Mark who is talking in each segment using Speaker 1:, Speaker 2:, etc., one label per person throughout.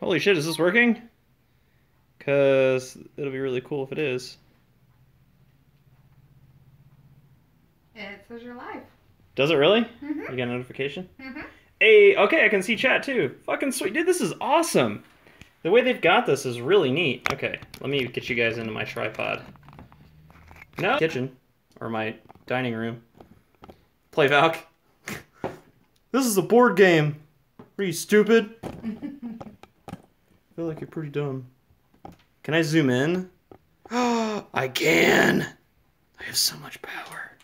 Speaker 1: Holy shit, is this working? Because it'll be really cool if it is.
Speaker 2: It says you're live.
Speaker 1: Does it really?
Speaker 2: Mm-hmm.
Speaker 1: You got a notification?
Speaker 2: Mm-hmm.
Speaker 1: Hey, okay, I can see chat too. Fucking sweet. Dude, this is awesome. The way they've got this is really neat. Okay, let me get you guys into my tripod. No, kitchen. Or my dining room. Play Valk. This is a board game. Are you stupid? I feel like you're pretty dumb. Can I zoom in? I can! I have so much power.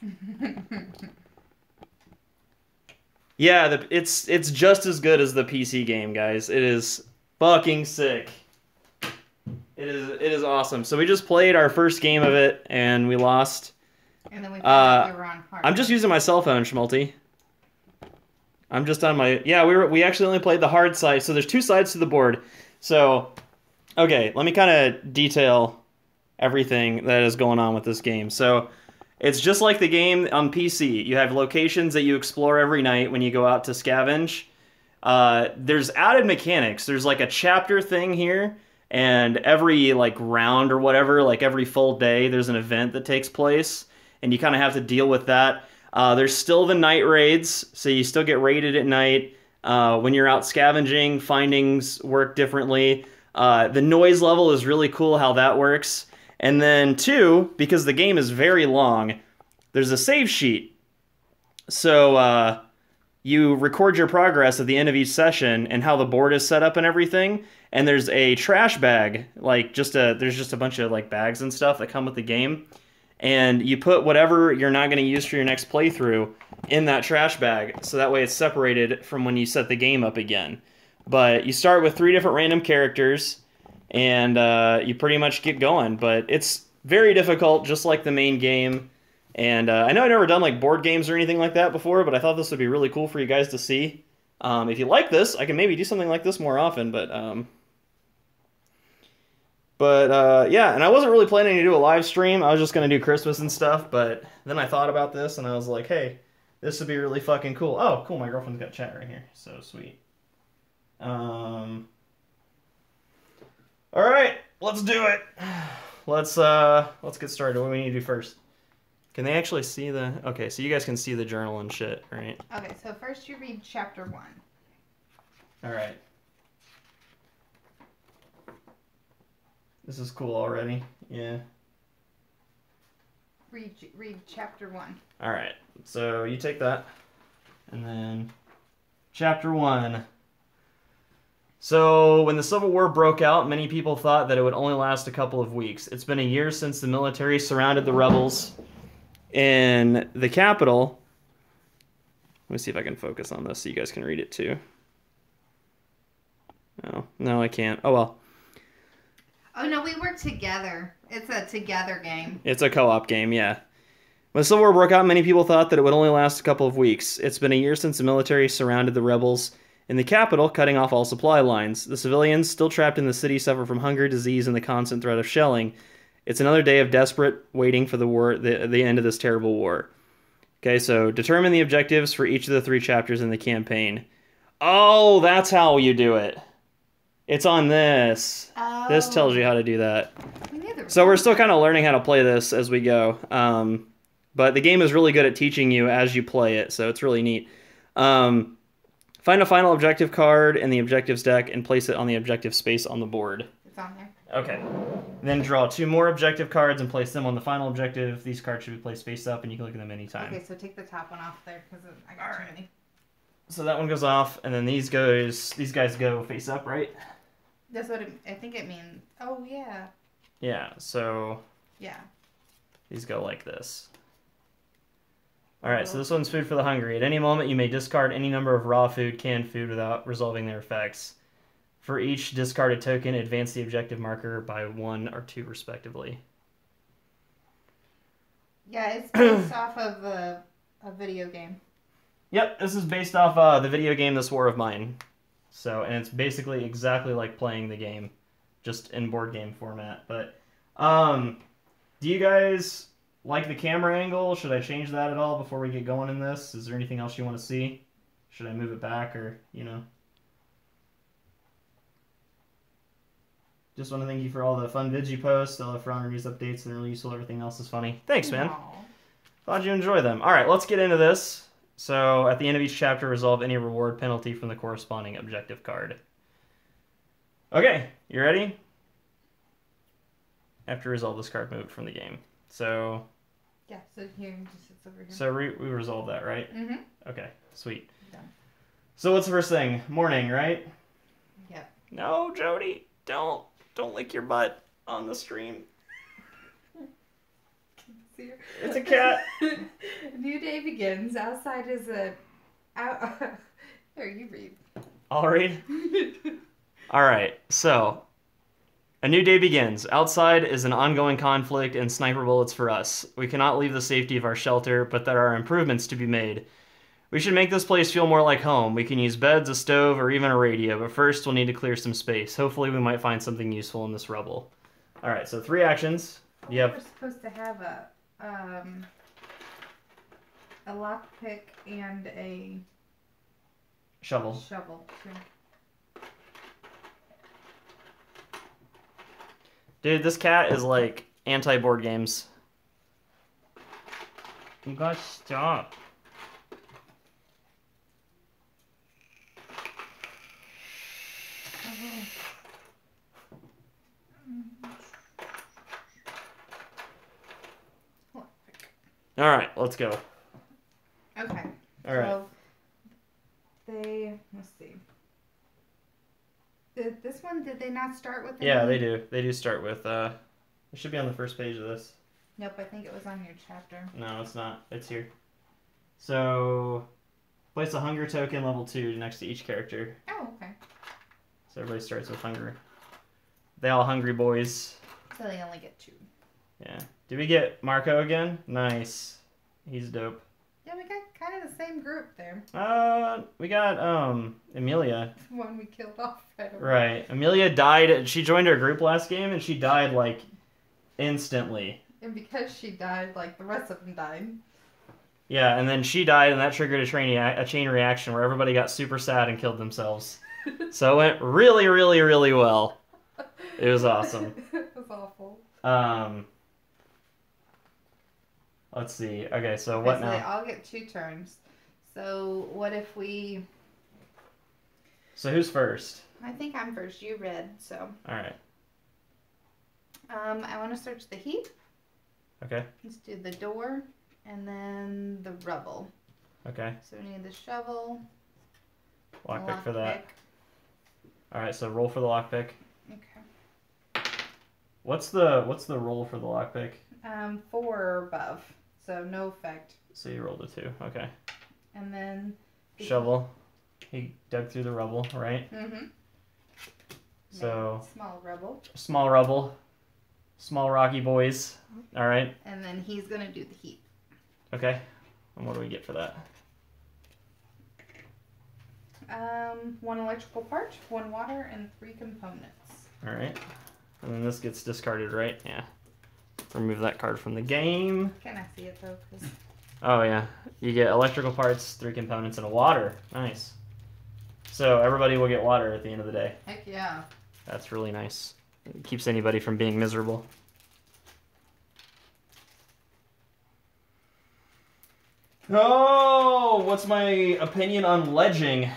Speaker 1: Yeah, it's just as good as the PC game, guys. It is fucking sick. It is awesome. So we just played our first game of it, and we lost.
Speaker 2: And then we found out we were on hard.
Speaker 1: I'm just using my cell phone, Schmalti. I'm just on my... Yeah, we actually only played the hard side, so there's two sides to the board. So, okay, let me kind of detail everything that is going on with this game. So, it's just like the game on PC. You have locations that you explore every night when you go out to scavenge. There's added mechanics. There's like a chapter thing here, and every like round or whatever, like every full day, there's an event that takes place, and you kind of have to deal with that. There's still the night raids, so you still get raided at night. When you're out scavenging, findings work differently. The noise level is really cool how that works. And then two, because the game is very long, there's a save sheet. So you record your progress at the end of each session and how the board is set up and everything. And there's a trash bag, like there's just a bunch of like bags and stuff that come with the game. And you put whatever you're not going to use for your next playthrough in that trash bag, so that way it's separated from when you set the game up again. But you start with 3 different random characters, and you pretty much get going. But it's very difficult, just like the main game. And I know I've never done like board games or anything like that before, but I thought this would be really cool for you guys to see. If you like this, I can maybe do something like this more often, But yeah, and I wasn't really planning to do a live stream. I was just going to do Christmas and stuff, but then I thought about this, and I was like, hey, this would be really fucking cool. Oh, cool, my girlfriend's got chat right here. So sweet. All right, let's do it. Let's get started. What do we need to do first? Can they actually see the... Okay, so you guys can see the journal and shit, right?
Speaker 2: Okay, so first you read chapter 1.
Speaker 1: All right. This is cool already. Yeah.
Speaker 2: Read chapter 1.
Speaker 1: All right. So you take that, and then chapter 1. So when the Civil War broke out, many people thought that it would only last a couple of weeks. It's been a year since the military surrounded the rebels in the capital. Let me see if I can focus on this so you guys can read it too. No, I can't. Oh well.
Speaker 2: Oh, no, we work together. It's a together game.
Speaker 1: It's a co-op game, yeah. When the Civil War broke out, many people thought that it would only last a couple of weeks. It's been a year since the military surrounded the rebels in the capital, cutting off all supply lines. The civilians, still trapped in the city, suffer from hunger, disease, and the constant threat of shelling. It's another day of desperate waiting for the end of this terrible war. Okay, so determine the objectives for each of the 3 chapters in the campaign. Oh, that's how you do it. It's on this.
Speaker 2: Oh.
Speaker 1: This tells you how to do that. So we're still kind of learning how to play this as we go. But the game is really good at teaching you as you play it, so it's really neat. Find a final objective card in the objectives deck and place it on the objective space on the board.
Speaker 2: It's on there.
Speaker 1: Okay. Then draw 2 more objective cards and place them on the final objective. These cards should be placed face up, and you can look at them anytime.
Speaker 2: Okay, so take the top one off there, because I got too many.
Speaker 1: So that one goes off, and then these guys go face up, right?
Speaker 2: That's what I think it means. Oh, yeah.
Speaker 1: Yeah, so...
Speaker 2: Yeah.
Speaker 1: These go like this. Alright, so this one's food for the hungry. At any moment, you may discard any number of raw food, canned food, without resolving their effects. For each discarded token, advance the objective marker by 1 or 2, respectively.
Speaker 2: Yeah, it's based off of a video game.
Speaker 1: Yep, this is based off the video game This War of Mine. So, and it's basically exactly like playing the game, just in board game format. But, do you guys like the camera angle? Should I change that at all before we get going in this? Is there anything else you want to see? Should I move it back or, you know? Just want to thank you for all the fun vids you post, all the for honor news updates, and really useful. Everything else is funny. Thanks, man.
Speaker 2: Aw.
Speaker 1: Glad you enjoy them. All right, let's get into this. So, at the end of each chapter, resolve any reward penalty from the corresponding objective card. Okay, you ready? Have to resolve this card moved from the game. So.
Speaker 2: Yeah, so here, just sits over here.
Speaker 1: So we resolved that, right?
Speaker 2: Mm-hmm.
Speaker 1: Okay, sweet.
Speaker 2: Done.
Speaker 1: So what's the first thing? Morning, right?
Speaker 2: Yep.
Speaker 1: No, Jody, don't lick your butt on the stream.
Speaker 2: See her?
Speaker 1: It's a cat.
Speaker 2: New day begins. Outside is a. Here, you read.
Speaker 1: I'll read. All right, so a new day begins. Outside is an ongoing conflict and sniper bullets for us. We cannot leave the safety of our shelter, but there are improvements to be made. We should make this place feel more like home. We can use beds, a stove, or even a radio, but first we'll need to clear some space. Hopefully we might find something useful in this rubble. All right, so 3 actions. You have
Speaker 2: We're supposed to have a lockpick and a
Speaker 1: shovel.
Speaker 2: shovel too.
Speaker 1: Dude, this cat is like anti-board games. You gotta stop. All right, let's go.
Speaker 2: Okay.
Speaker 1: All right.
Speaker 2: So let's see. This one, did they not start with?
Speaker 1: Yeah, they do. They do start with. It should be on the first page of this.
Speaker 2: Nope, I think it was on your chapter.
Speaker 1: No, it's not. It's here. So, place a hunger token level 2 next to each character.
Speaker 2: Oh, okay.
Speaker 1: So everybody starts with hunger. They all hungry boys.
Speaker 2: So they only get 2.
Speaker 1: Yeah. Did we get Marco again? Nice. He's dope.
Speaker 2: Yeah, we got kind of the same group there.
Speaker 1: We got Amelia.
Speaker 2: The one we killed off right away.
Speaker 1: Right. Amelia died. She joined our group last game and she died like instantly.
Speaker 2: And because she died, like the rest of them died.
Speaker 1: Yeah, and then she died and that triggered a chain reaction where everybody got super sad and killed themselves. So it went really, really, really well. It was awesome.
Speaker 2: It was awful.
Speaker 1: Let's see. Okay, so what
Speaker 2: So
Speaker 1: now?
Speaker 2: they all get 2 turns. So what if we...
Speaker 1: So who's first?
Speaker 2: I think I'm first. You read, so...
Speaker 1: Alright.
Speaker 2: I want to search the heap.
Speaker 1: Okay.
Speaker 2: Let's do the door and then the rubble.
Speaker 1: Okay.
Speaker 2: So we need the shovel.
Speaker 1: Lockpick for
Speaker 2: lockpick.
Speaker 1: that. Alright, so roll for the lockpick.
Speaker 2: Okay.
Speaker 1: What's the roll for the lockpick?
Speaker 2: 4 or above. So no effect.
Speaker 1: So you rolled a 2. Okay.
Speaker 2: And then...
Speaker 1: Shovel. He dug through the rubble, right?
Speaker 2: Mm-hmm.
Speaker 1: So...
Speaker 2: Small rubble.
Speaker 1: Small rubble. Small rocky boys. Alright.
Speaker 2: And then he's going to do the heap.
Speaker 1: Okay. And what do we get for that?
Speaker 2: 1 electrical part, 1 water, and 3 components.
Speaker 1: Alright. And then this gets discarded, right? Yeah. Remove that card from the game.
Speaker 2: Can I see it though? 'Cause...
Speaker 1: Oh yeah. You get electrical parts, 3 components, and a water. Nice. So everybody will get water at the end of the day.
Speaker 2: Heck yeah.
Speaker 1: That's really nice. It keeps anybody from being miserable. Oh, what's my opinion on ledging?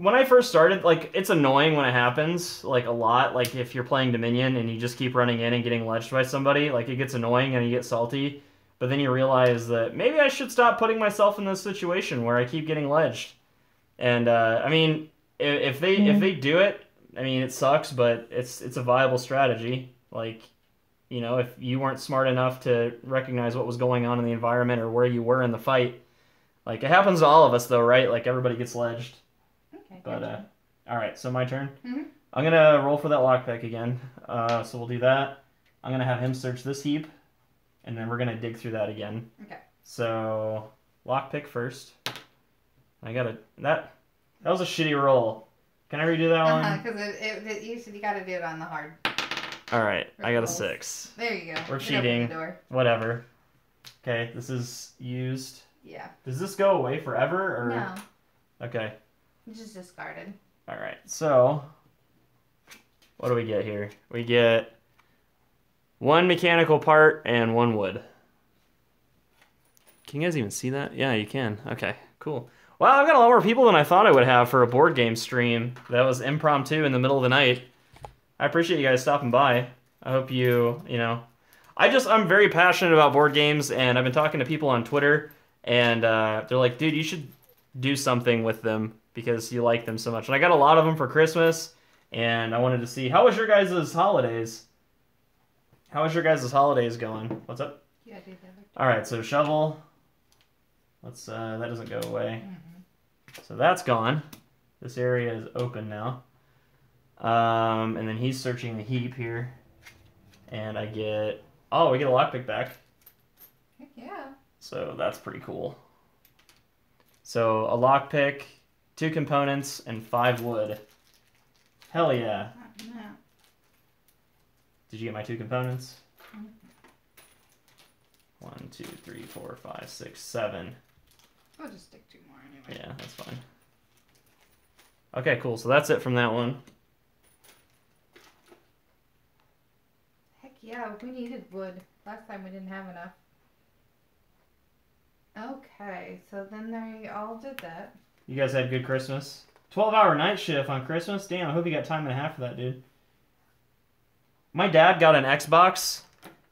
Speaker 1: When I first started, like, it's annoying when it happens, like, a lot. Like, if you're playing Dominion and you just keep running in and getting ledged by somebody, like, it gets annoying and you get salty. But then you realize that maybe I should stop putting myself in this situation where I keep getting ledged. And, I mean, if they do it, I mean, it sucks, but it's a viable strategy. Like, you know, if you weren't smart enough to recognize what was going on in the environment or where you were in the fight. Like, it happens to all of us, though, right? Like, everybody gets ledged.
Speaker 2: Okay.
Speaker 1: But,
Speaker 2: gotcha.
Speaker 1: alright, so my turn.
Speaker 2: Mm-hmm.
Speaker 1: I'm gonna roll for that lockpick again. So we'll do that. I'm gonna have him search this heap, and then we're gonna dig through that again.
Speaker 2: Okay.
Speaker 1: So, lockpick first. I gotta... That was a shitty roll. Can I redo that one?
Speaker 2: Because you got to do it on the hard.
Speaker 1: Alright, I got a
Speaker 2: rolls.
Speaker 1: 6.
Speaker 2: There you go.
Speaker 1: We're
Speaker 2: Get open
Speaker 1: cheating.
Speaker 2: the door.
Speaker 1: Whatever. Okay, this is used.
Speaker 2: Yeah.
Speaker 1: Does this go away forever, or...?
Speaker 2: No.
Speaker 1: Okay.
Speaker 2: It's just discarded.
Speaker 1: Alright, so... What do we get here? We get 1 mechanical part and 1 wood. Can you guys even see that? Yeah, you can. Okay, cool. Wow, I've got a lot more people than I thought I would have for a board game stream. That was impromptu in the middle of the night. I appreciate you guys stopping by. I hope you know... I'm very passionate about board games, and I've been talking to people on Twitter, and they're like, dude, you should do something with them because you like them so much. And I got a lot of them for Christmas, and I wanted to see... How was your guys' holidays? How was your guys' holidays going? What's up?
Speaker 2: Yeah, I did that.
Speaker 1: Alright, so shovel... Let's that doesn't go away. So that's gone. This area is open now. And then he's searching the heap here. And I get... Oh, we get a lockpick back.
Speaker 2: Heck yeah.
Speaker 1: So that's pretty cool. So a lockpick, 2 components, and 5 wood. Hell yeah.
Speaker 2: No.
Speaker 1: Did you get my 2 components? 1, 2, 3, 4, 5, 6, 7.
Speaker 2: I'll just stick 2 more anyway.
Speaker 1: Yeah, that's fine. Okay, cool. So that's it from that one.
Speaker 2: Heck yeah, we needed wood. Last time we didn't have enough. Okay, so then they all did that.
Speaker 1: You guys had good Christmas? 12-hour night shift on Christmas? Damn, I hope you got time and a half for that, dude. My dad got an Xbox,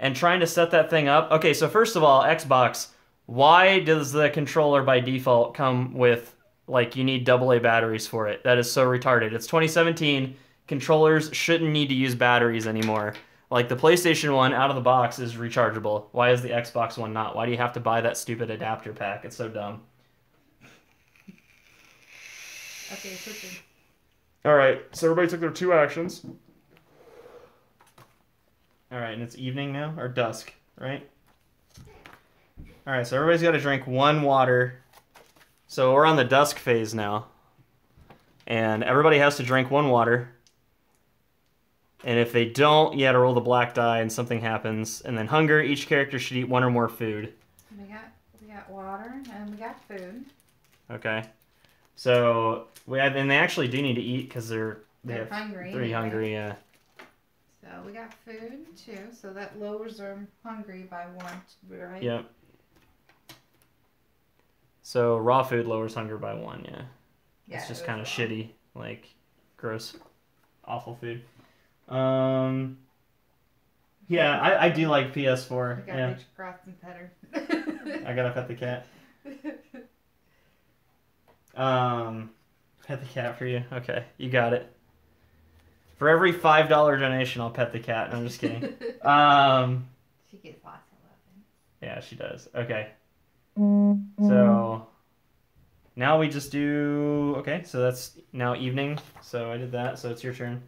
Speaker 1: and trying to set that thing up... Okay, so first of all, Xbox... Why does the controller by default come with, like, you need AA batteries for it? That is so retarded. It's 2017. Controllers shouldn't need to use batteries anymore. Like, the PlayStation 1 out of the box is rechargeable. Why is the Xbox one not? Why do you have to buy that stupid adapter pack? It's so dumb.
Speaker 2: Okay, switching.
Speaker 1: Alright, so everybody took their 2 actions. Alright, and it's evening now? Or dusk, right? Alright, so everybody's got to drink 1 water. So we're on the dusk phase now. And everybody has to drink 1 water. And if they don't, you got to roll the black die and something happens. And then hunger, each character should eat 1 or more food.
Speaker 2: We got water and we got food.
Speaker 1: Okay. So, and they actually do need to eat because they're
Speaker 2: hungry.
Speaker 1: They're hungry, yeah.
Speaker 2: So we got food too, so that lowers their hungry by 1, right?
Speaker 1: Yep. So raw food lowers hunger by 1, yeah.
Speaker 2: Yeah,
Speaker 1: it's just kind of shitty, like gross, awful food. Yeah, I do like PS4.
Speaker 2: I gotta reach across and pet her.
Speaker 1: I gotta pet the cat. Pet the cat for you. Okay, you got it. For every $5 donation, I'll pet the cat. No, I'm just kidding.
Speaker 2: She gets lots of love.
Speaker 1: Yeah, she does. Okay. So now we just do... Okay, so that's now evening. So I did that, so it's your turn.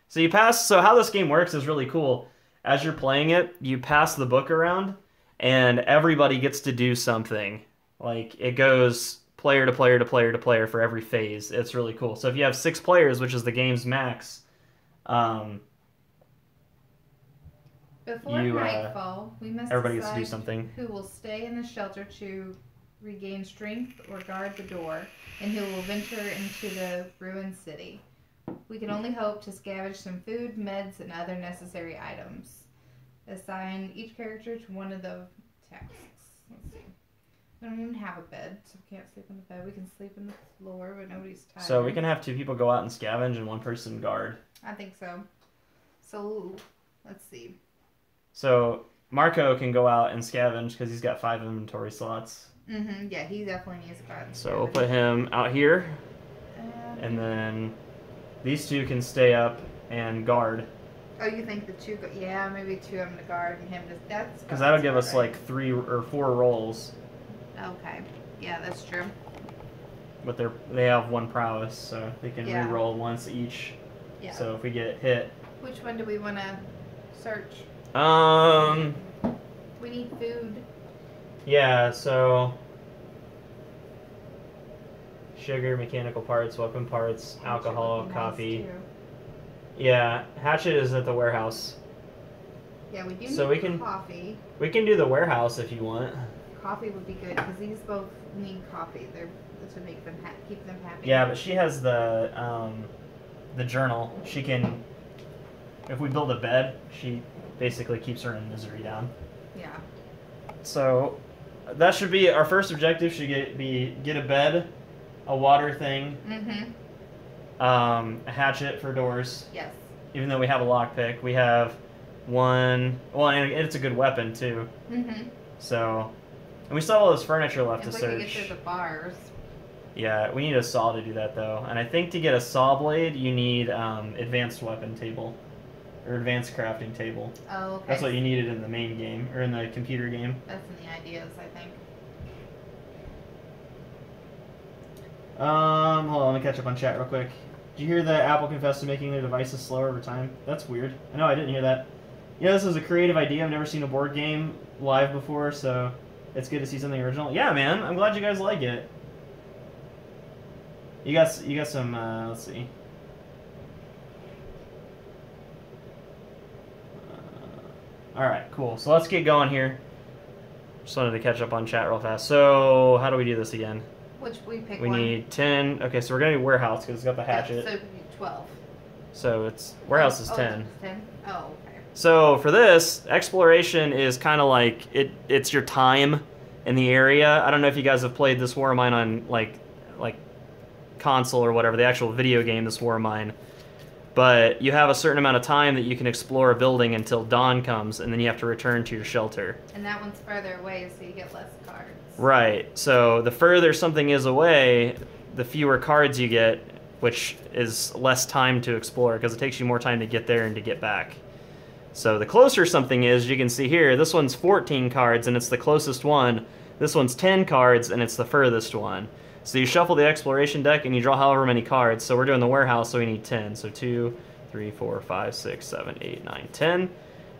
Speaker 1: So you pass... So how this game works is really cool. As you're playing it, you pass the book around, and everybody gets to do something. Like, it goes player to player to player to player for every phase. It's really cool. So if you have 6 players, which is the game's max...
Speaker 2: Before nightfall, we must
Speaker 1: everybody gets
Speaker 2: decide
Speaker 1: to do something.
Speaker 2: Who will stay in the shelter to regain strength or guard the door, and who will venture into the ruined city. We can only hope to scavenge some food, meds, and other necessary items. Assign each character to one of the tasks. Let's see. We don't even have a bed, so we can't sleep on the bed. We can sleep on the floor, but nobody's tired.
Speaker 1: So we can have 2 people go out and scavenge and 1 person guard.
Speaker 2: I think so. So, let's see.
Speaker 1: So Marco can go out and scavenge because he's got 5 inventory slots.
Speaker 2: Yeah, he definitely needs a guard.
Speaker 1: So we'll put him out here. And then these 2 can stay up and guard.
Speaker 2: Oh, you think the 2... Yeah, maybe 2 of them to guard and him to... That's...
Speaker 1: Because that'll give us like 3 or 4 rolls.
Speaker 2: Okay. Yeah, that's true.
Speaker 1: But they have 1 prowess, so they can re-roll once each.
Speaker 2: Yeah.
Speaker 1: So if we get hit...
Speaker 2: Which one do we want to search? We need food.
Speaker 1: Yeah, so... Sugar, mechanical parts, weapon parts, alcohol, coffee. Yeah, hatchet is at the warehouse.
Speaker 2: Yeah, we do need coffee.
Speaker 1: We can do the warehouse if you want.
Speaker 2: Coffee would be good because these both need coffee. This would make them keep them happy.
Speaker 1: Yeah, but she has the journal. She can if we build a bed, she basically keeps her in misery down.
Speaker 2: Yeah.
Speaker 1: So that should be our first objective. Should get a bed, a water thing, a hatchet for doors.
Speaker 2: Yes.
Speaker 1: Even though we have a lockpick, we have one. Well, and it's a good weapon too. So, and we still have all this furniture left to search.
Speaker 2: We get to the bars.
Speaker 1: Yeah, we need a saw to do that though, and I think to get a saw blade, you need advanced weapon table. Or advanced crafting table.
Speaker 2: Oh, okay.
Speaker 1: That's what you needed in the main game, or in the computer game.
Speaker 2: That's in the ideas, I think.
Speaker 1: Hold on, let me catch up on chat real quick. Did you hear that Apple confessed to making their devices slower over time? That's weird. No, I didn't hear that. Yeah, this is a creative idea. I've never seen a board game live before, so it's good to see something original. Yeah, man, I'm glad you guys like it. You got some, let's see. Alright, cool. So let's get going here. Just wanted to catch up on chat real fast. So, how do we do this again?
Speaker 2: Which we pick
Speaker 1: We
Speaker 2: one.
Speaker 1: need 10. Okay, so we're going to do warehouse because it's got the hatchet.
Speaker 2: Yeah, so we need 12.
Speaker 1: So it's warehouse is 10.
Speaker 2: It's 10? Oh, okay.
Speaker 1: So for this, exploration is kind of like, it's your time in the area. I don't know if you guys have played this War of Mine on like console or whatever, the actual video game, this War of Mine. But you have a certain amount of time that you can explore a building until dawn comes, and then you have to return to your shelter.
Speaker 2: And that one's further away, so you get less cards.
Speaker 1: Right. So the further something is away, the fewer cards you get, which is less time to explore, because it takes you more time to get there and to get back. So the closer something is, you can see here, this one's 14 cards, and it's the closest one. This one's 10 cards, and it's the furthest one. So you shuffle the exploration deck and you draw however many cards. So we're doing the warehouse, so we need 10. So 2, 3, 4, 5, 6, 7, 8, 9, 10.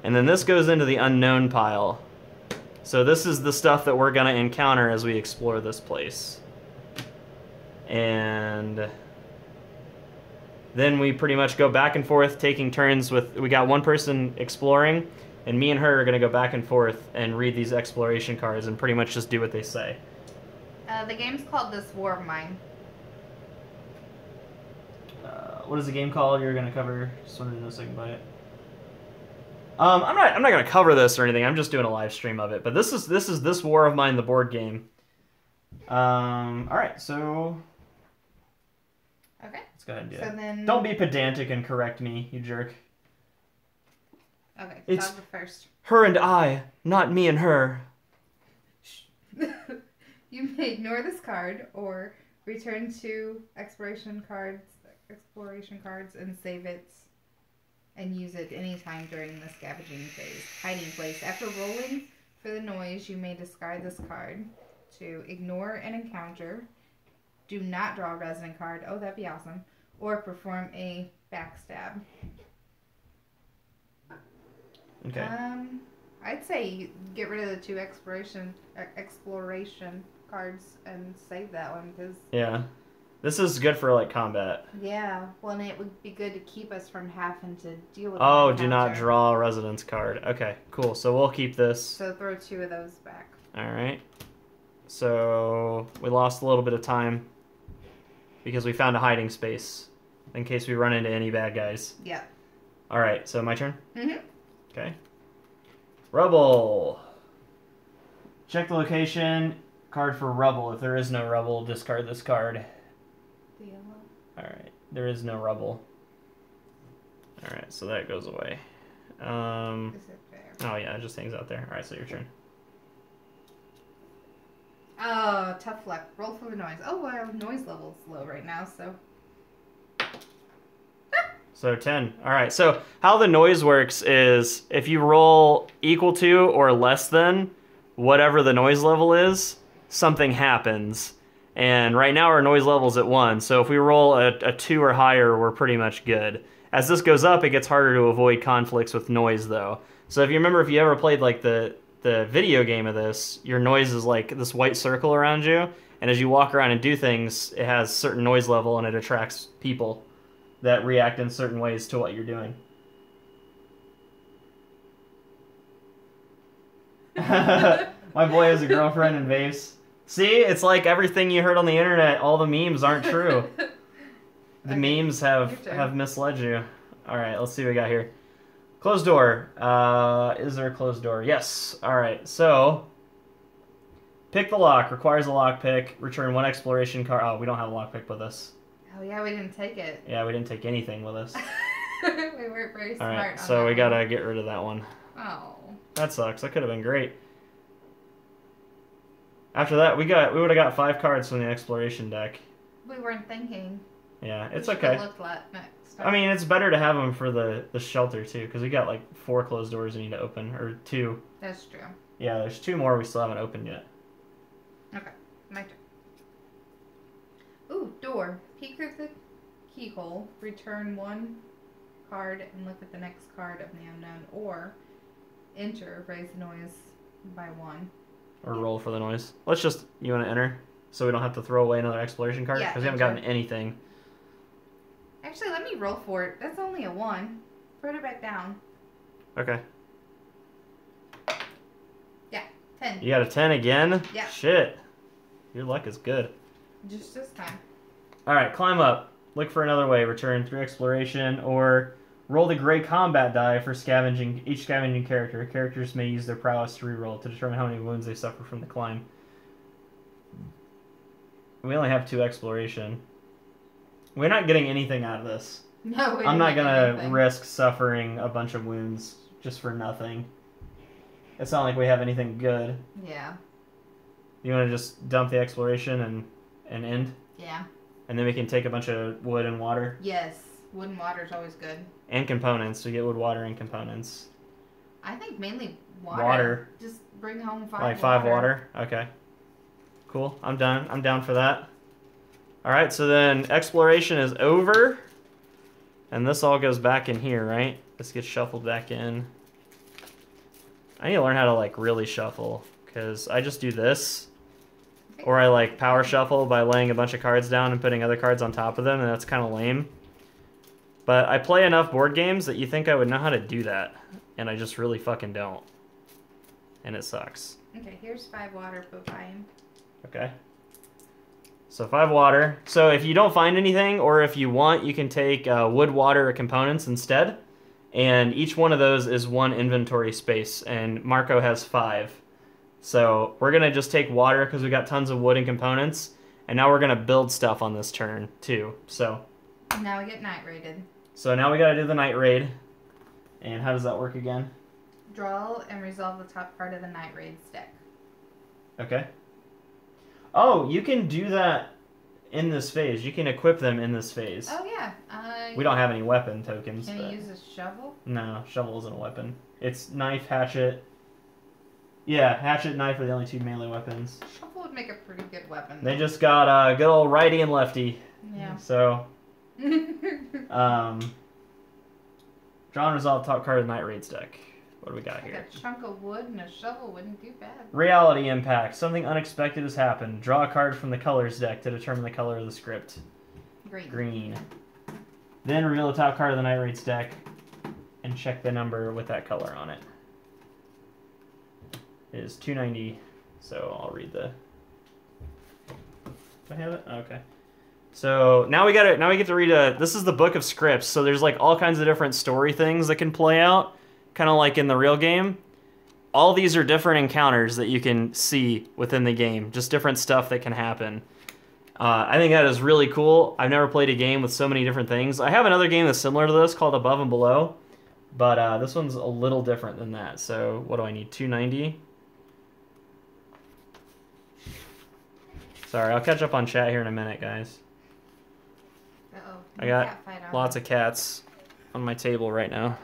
Speaker 1: And then this goes into the unknown pile. So this is the stuff that we're going to encounter as we explore this place. And then we pretty much go back and forth taking turns with... We got one person exploring, and me and her are going to go back and forth and read these exploration cards and pretty much just do what they say.
Speaker 2: The game's called This War of Mine.
Speaker 1: What is the game called? You're gonna cover. Just wanted to know so I can buy it. I'm not gonna cover this or anything. I'm just doing a live stream of it. But this is This War of Mine, the board game. All right, so
Speaker 2: Okay.
Speaker 1: let's go ahead and do
Speaker 2: So
Speaker 1: it.
Speaker 2: then.
Speaker 1: Don't be pedantic and correct me, you jerk.
Speaker 2: Okay.
Speaker 1: It's-
Speaker 2: I'll go first.
Speaker 1: Her and I, not me and her.
Speaker 2: You may ignore this card or return to exploration cards and save it and use it anytime during the scavenging phase. Hiding place. After rolling for the noise, you may discard this card to ignore an encounter. Do not draw a resident card. Oh, that'd be awesome. Or perform a backstab.
Speaker 1: Okay.
Speaker 2: I'd say get rid of the 2 exploration cards and save that one because
Speaker 1: Yeah. This is good for like combat.
Speaker 2: yeah, well, and it would be good to keep us from having to deal with.
Speaker 1: Oh,
Speaker 2: an
Speaker 1: do not
Speaker 2: encounter.
Speaker 1: draw a residence card. Okay, cool. So we'll keep this.
Speaker 2: So throw 2 of those back.
Speaker 1: All right. So we lost a little bit of time because we found a hiding space in case we run into any bad guys.
Speaker 2: Yeah.
Speaker 1: All right. So my turn.
Speaker 2: Mhm.
Speaker 1: Okay. Rubble. Check the location. Card for rubble. If there is no rubble, discard this card.
Speaker 2: The yellow.
Speaker 1: All right. There is no rubble. All right. So that goes away.
Speaker 2: Is it there?
Speaker 1: Oh yeah, it just hangs out there. All right. So your turn.
Speaker 2: Oh, tough luck. Roll for the noise. Oh, our noise level's low right now, so.
Speaker 1: So 10. All right. So how the noise works is if you roll equal to or less than whatever the noise level is, something happens. And right now our noise level's at 1. So if we roll a 2 or higher, we're pretty much good. As this goes up, it gets harder to avoid conflicts with noise, though. So if you remember, if you ever played like the video game of this, your noise is like this white circle around you. And as you walk around and do things, it has certain noise level and it attracts people that react in certain ways to what you're doing. My boy has a girlfriend and vapes. See, it's like everything you heard on the internet. All the memes aren't true. The
Speaker 2: Okay,
Speaker 1: memes have misled you. All right, let's see what we got here. Closed door. Is there a closed door? Yes. All right. So, pick the lock. Requires a lock pick. Return 1 exploration card. Oh, we don't have a lock pick with us.
Speaker 2: Oh yeah, we didn't take it.
Speaker 1: Yeah, we didn't take anything with us.
Speaker 2: We weren't very smart.
Speaker 1: All right.
Speaker 2: On
Speaker 1: So
Speaker 2: that
Speaker 1: we
Speaker 2: one.
Speaker 1: gotta get rid of that one.
Speaker 2: Oh.
Speaker 1: That sucks. That could have been great. After that, we would have got 5 cards from the exploration deck.
Speaker 2: We weren't thinking.
Speaker 1: Yeah, it's
Speaker 2: we
Speaker 1: okay.
Speaker 2: Looked next time.
Speaker 1: I mean, it's better to have them for the shelter too, because we got like 4 closed doors we need to open, or 2.
Speaker 2: That's true.
Speaker 1: Yeah, there's 2 more we still haven't opened yet.
Speaker 2: Okay, my turn. Ooh, door. Peek through the keyhole. Return 1 card and look at the next card of the unknown, or enter. Raise the noise by 1.
Speaker 1: Or roll for the noise. Let's just, you want to enter? So we don't have to throw away another exploration card?
Speaker 2: Yeah,
Speaker 1: Because we haven't gotten anything.
Speaker 2: Actually, let me roll for it. That's only a 1. Put it back down.
Speaker 1: Okay.
Speaker 2: Yeah, 10.
Speaker 1: You got a 10 again?
Speaker 2: Yeah.
Speaker 1: Shit. Your luck is good.
Speaker 2: Just this time.
Speaker 1: Alright, climb up. Look for another way. Return 3 exploration, or roll the gray combat die for scavenging each scavenging character. Characters may use their prowess to reroll to determine how many wounds they suffer from the climb. We only have 2 exploration. We're not getting anything out of this.
Speaker 2: No, we
Speaker 1: I'm not
Speaker 2: didn't
Speaker 1: gonna
Speaker 2: get anything.
Speaker 1: risk suffering a bunch of wounds just for nothing. It's not like we have anything good.
Speaker 2: Yeah.
Speaker 1: You want to just dump the exploration and end?
Speaker 2: Yeah.
Speaker 1: And then we can take a bunch of wood and water?
Speaker 2: Yes. Wood and water is always good.
Speaker 1: And components. We get wood, water, and components.
Speaker 2: I think mainly water.
Speaker 1: Water.
Speaker 2: Just bring home 5
Speaker 1: Like 5 water? Okay. Cool. I'm done. I'm down for that. Alright, so then exploration is over. And this all goes back in here, right? This gets shuffled back in. I need to learn how to, like, really shuffle. Because I just do this. Or I, like, power shuffle by laying a bunch of cards down and putting other cards on top of them. And that's kind of lame. But I play enough board games that you think I would know how to do that. And I just really fucking don't. And it sucks.
Speaker 2: Okay, here's 5 water, put by him.
Speaker 1: Okay. So 5 water. So if you don't find anything, or if you want, you can take wood, water, or components instead. And each one of those is 1 inventory space, and Marco has 5. So we're going to just take water because we got tons of wood and components. And now we're going to build stuff on this turn, too. So
Speaker 2: Now we get night raided.
Speaker 1: So now we got to do the night raid. And how does that work again?
Speaker 2: Draw and resolve the top part of the night raid's deck.
Speaker 1: Okay. Oh, you can do that in this phase. You can equip them in this phase.
Speaker 2: Oh, yeah.
Speaker 1: We don't have any weapon tokens.
Speaker 2: Can
Speaker 1: but...
Speaker 2: you use a shovel?
Speaker 1: No, shovel isn't a weapon. It's knife, hatchet. Yeah, hatchet and knife are the only 2 melee weapons.
Speaker 2: Shovel would make a pretty good weapon.
Speaker 1: They just got good old righty and lefty.
Speaker 2: Yeah.
Speaker 1: So, draw and resolve top card of the Night Raids deck. What do we got
Speaker 2: Like
Speaker 1: here?
Speaker 2: a chunk of wood and a shovel wouldn't do bad.
Speaker 1: Reality impact. Something unexpected has happened. Draw a card from the colors deck to determine the color of the script.
Speaker 2: Green.
Speaker 1: Green. Then reveal the top card of the Night Raids deck and check the number with that color on it. It is 290, so I'll read the... Do I have it? Okay. So now we get to read a... This is the book of scripts, so there's like all kinds of different story things that can play out, kind of like in the real game. All these are different encounters that you can see within the game, just different stuff that can happen. I think that is really cool. I've never played a game with so many different things. I have another game that's similar to this called Above and Below, but this one's a little different than that. So what do I need? 290? Sorry, I'll catch up on chat here in a minute, guys.
Speaker 2: Uh-oh.
Speaker 1: I got lots of cats on my table right now.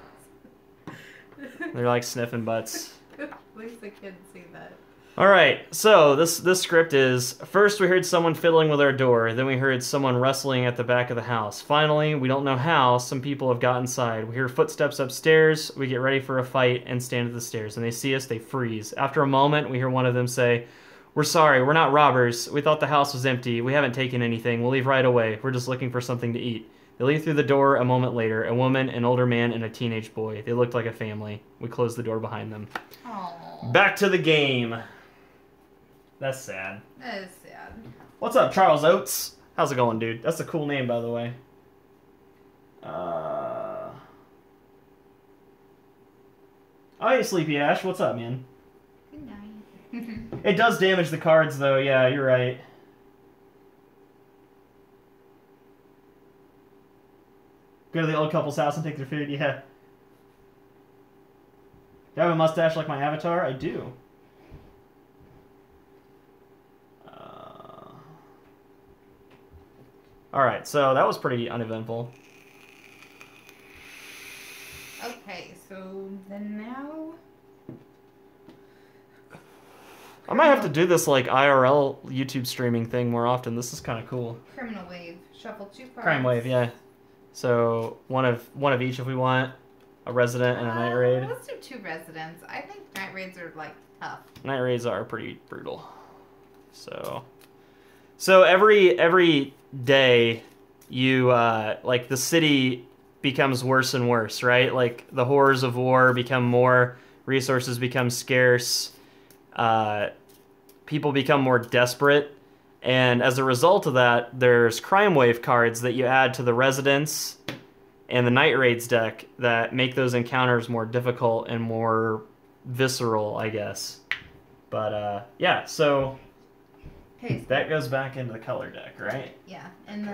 Speaker 1: They're like sniffing butts.
Speaker 2: At least the kids see that.
Speaker 1: Alright, so this script is, first we heard someone fiddling with our door, then we heard someone rustling at the back of the house. Finally, we don't know how, some people have got inside. We hear footsteps upstairs, we get ready for a fight and stand at the stairs. When they see us, they freeze. After a moment, we hear one of them say, "We're sorry, we're not robbers. We thought the house was empty. We haven't taken anything. We'll leave right away. We're just looking for something to eat." They leave through the door a moment later, a woman, an older man, and a teenage boy. They looked like a family. We closed the door behind them.
Speaker 2: Aww.
Speaker 1: Back to the game. That's sad.
Speaker 2: That is sad.
Speaker 1: What's up, Charles Oates? How's it going, dude? That's a cool name, by the way. Oh, hey, Sleepy Ash. What's up, man?
Speaker 2: Good night.
Speaker 1: It does damage the cards, though. Yeah, you're right. Go to the old couple's house and take their food. Yeah. Do I have a mustache like my avatar? I do. Alright, so that was pretty uneventful.
Speaker 2: Okay, so then now...
Speaker 1: I might have to do this like IRL YouTube streaming thing more often. This is kind of cool.
Speaker 2: Criminal Wave. Shuffle 2 cards.
Speaker 1: Crime Wave, yeah. So one of each if we want. A resident and a night raid.
Speaker 2: Let's do 2 residents. I think night raids are like tough.
Speaker 1: Night raids are pretty brutal. So every day you like the city becomes worse and worse, right? Like the horrors of war become more, resources become scarce, people become more desperate, and as a result of that, there's crime wave cards that you add to the residents and the night raids deck that make those encounters more difficult and more visceral, I guess. But yeah, so that goes back into the color deck, right?
Speaker 2: Yeah, and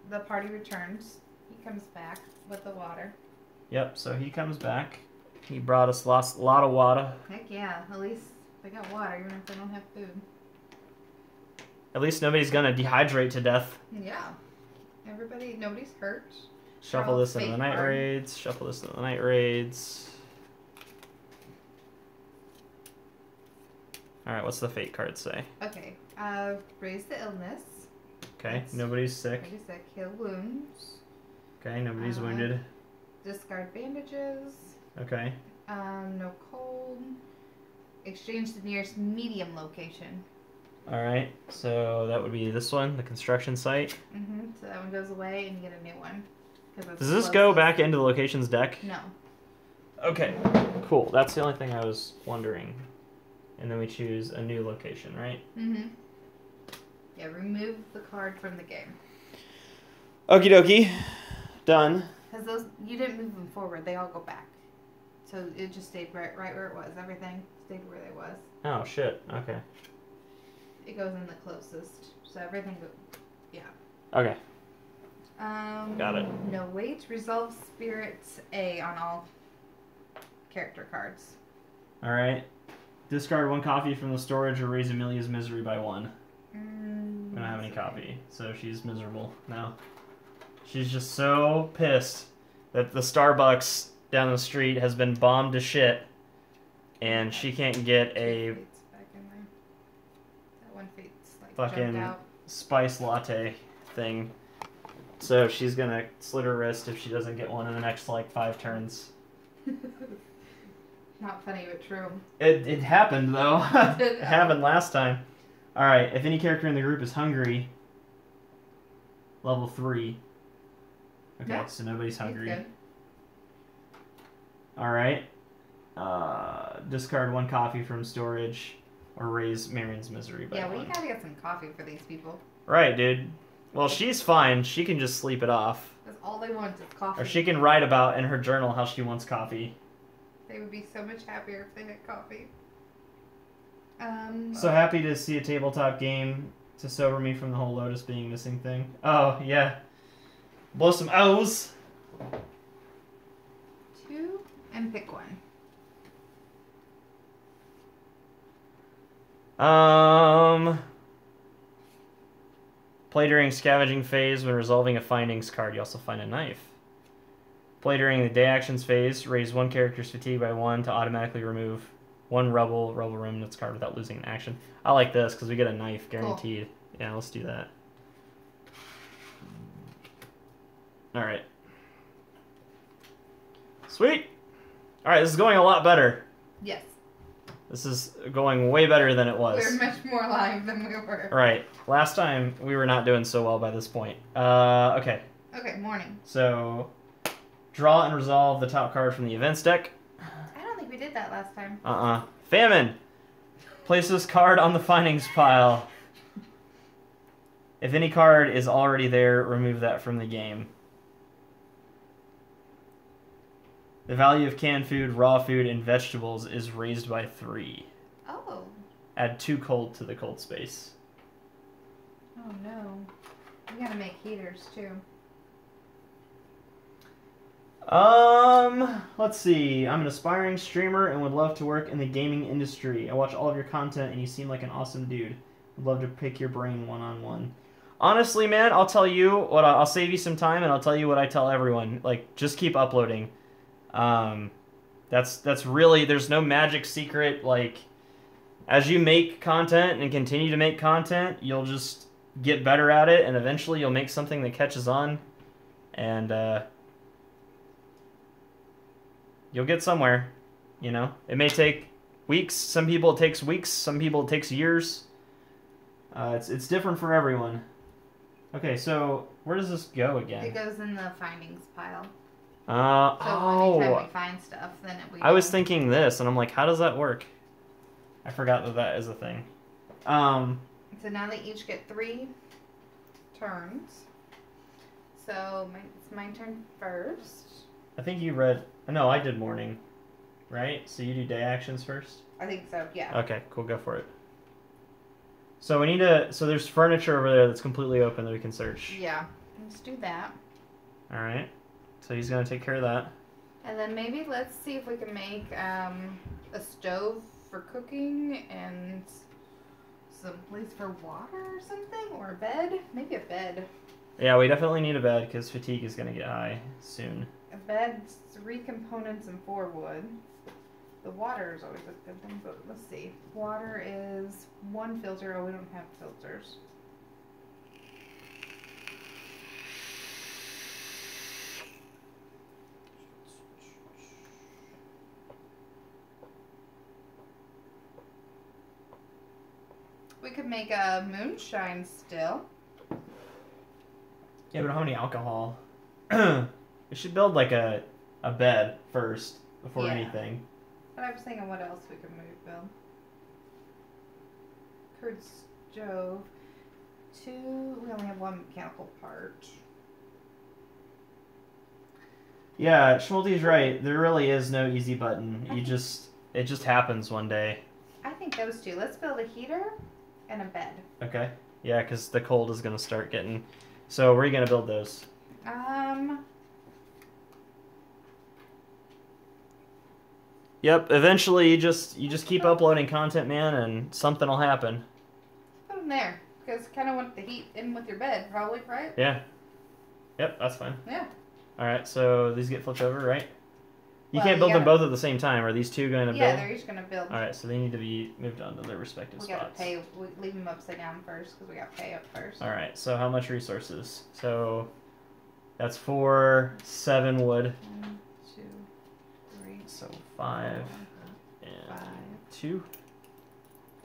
Speaker 2: the party returns. He comes back with the water.
Speaker 1: Yep, so he comes back. He brought us a lot of water.
Speaker 2: Heck yeah, at least they got water even if they don't have food.
Speaker 1: At least nobody's gonna dehydrate to death.
Speaker 2: Yeah. Nobody's hurt.
Speaker 1: Shuffle this into the night raids. Shuffle this into the night raids. Alright, what's the fate card say?
Speaker 2: Okay. Raise the illness.
Speaker 1: Okay, nobody's sick.
Speaker 2: Nobody's sick. Heal wounds.
Speaker 1: Okay, nobody's wounded.
Speaker 2: Discard bandages.
Speaker 1: Okay.
Speaker 2: No cold. Exchange the nearest medium location.
Speaker 1: Alright, so that would be this one, the construction site.
Speaker 2: So that one goes away and you get a new one.
Speaker 1: Does this go back into the locations deck?
Speaker 2: No.
Speaker 1: Okay, cool. That's the only thing I was wondering. And then we choose a new location, right?
Speaker 2: Yeah, remove the card from the game.
Speaker 1: Okie dokie. Done.
Speaker 2: Because you didn't move them forward, they all go back. So it just stayed right where it was. Everything stayed where it was.
Speaker 1: Oh, shit. Okay.
Speaker 2: It goes in the closest. So everything goes... Yeah.
Speaker 1: Okay.
Speaker 2: Got it. No, wait. Resolve Spirits A on all character cards.
Speaker 1: Alright. Discard 1 coffee from the storage or raise Amelia's misery by 1. We don't have any coffee, so she's miserable now. She's just so pissed that the Starbucks down the street has been bombed to shit, and she can't get a fucking spice latte thing. So she's gonna slit her wrist if she doesn't get one in the next like 5 turns.
Speaker 2: Not funny, but true.
Speaker 1: It happened though. It happened last time. Alright, if any character in the group is hungry, level 3. Okay, yeah. So nobody's hungry. Alright. Discard 1 coffee from storage or raise Marion's misery by 1.
Speaker 2: Yeah, we gotta get some coffee for these people.
Speaker 1: Right, dude. Well, she's fine. She can just sleep it off.
Speaker 2: That's all they want is coffee.
Speaker 1: Or she can write about in her journal how she wants coffee.
Speaker 2: They would be so much happier if they had coffee.
Speaker 1: So happy to see a tabletop game to sober me from the whole Lotus being missing thing. Oh, yeah. Blow some O's.
Speaker 2: 2 and pick 1.
Speaker 1: Play during scavenging phase when resolving a findings card. You also find a knife. Play during the day actions phase. Raise 1 character's fatigue by 1 to automatically remove 1 rubble remnants card without losing an action. I like this because we get a knife guaranteed. Cool. Yeah, let's do that. Alright. Sweet! Alright, this is going a lot better.
Speaker 2: Yes.
Speaker 1: This is going way better than it was.
Speaker 2: We're much more alive than we were.
Speaker 1: Right. Last time, we were not doing so well by this point. Okay.
Speaker 2: Okay, morning.
Speaker 1: So, draw and resolve the top card from the events deck.
Speaker 2: I don't think we did that last time.
Speaker 1: Famine! Place this card on the findings pile. If any card is already there, remove that from the game. The value of canned food, raw food, and vegetables is raised by 3.
Speaker 2: Oh.
Speaker 1: Add 2 cold to the cold space.
Speaker 2: Oh no. We gotta make heaters too.
Speaker 1: Let's see. I'm an aspiring streamer and would love to work in the gaming industry. I watch all of your content and you seem like an awesome dude. I'd love to pick your brain one-on-one. Honestly, man, I'll tell you what. I'll save you some time and I'll tell you what I tell everyone. Like, just keep uploading. That's really, there's no magic secret. Like, as you make content and continue to make content, you'll just get better at it and eventually you'll make something that catches on. And, you'll get somewhere, you know? It may take weeks. Some people it takes weeks. Some people it takes years. It's different for everyone. Okay, so where does this go again?
Speaker 2: It goes in the findings pile.
Speaker 1: So
Speaker 2: anytime we find stuff, then
Speaker 1: I was thinking this, and I'm like, how does that work? I forgot that that is a thing.
Speaker 2: So now they each get 3 turns. So it's my turn first.
Speaker 1: I think you read... No, I did morning, right? So you do day actions first?
Speaker 2: I think so, yeah.
Speaker 1: Okay, cool, go for it. So we need to... So there's furniture over there that's completely open that we can search.
Speaker 2: Yeah, let's do that.
Speaker 1: Alright, so he's going to take care of that.
Speaker 2: And then maybe let's see if we can make a stove for cooking and some place for water or something, or a bed. Maybe a bed.
Speaker 1: Yeah, we definitely need a bed because fatigue is going to get high soon.
Speaker 2: A bed, 3 components and 4 wood. The water is always a good thing, but let's see. Water is 1 filter. Oh, we don't have filters. We could make a moonshine still.
Speaker 1: Yeah, we don't have any alcohol. We should build like a bed first before anything.
Speaker 2: But I was thinking what else we could build. Crude stove. 2, we only have 1 mechanical part.
Speaker 1: Yeah, Schmulty's right. There really is no easy button. It just happens one day.
Speaker 2: I think those 2. Let's build a heater and a bed.
Speaker 1: Okay. Yeah, because the cold is gonna start getting. So where are you gonna build those? Yep. Eventually, you just keep uploading content, man, and something will happen.
Speaker 2: Put them there, because kind of want the heat in with your bed, probably, right?
Speaker 1: Yeah. Yep, that's fine.
Speaker 2: Yeah.
Speaker 1: All right. So these get flipped over, right? You
Speaker 2: Well,
Speaker 1: can't build them both at the same time. Are these 2 going to build?
Speaker 2: Yeah, they're each going to build.
Speaker 1: All right. So they need to be moved on to their respective
Speaker 2: we
Speaker 1: spots.
Speaker 2: got to pay. We leave them upside down first, because we got to pay up first.
Speaker 1: All right. So how much resources? So that's 4, 7 wood.
Speaker 2: 1, 2, 3.
Speaker 1: So 5 and
Speaker 2: 5.
Speaker 1: 2.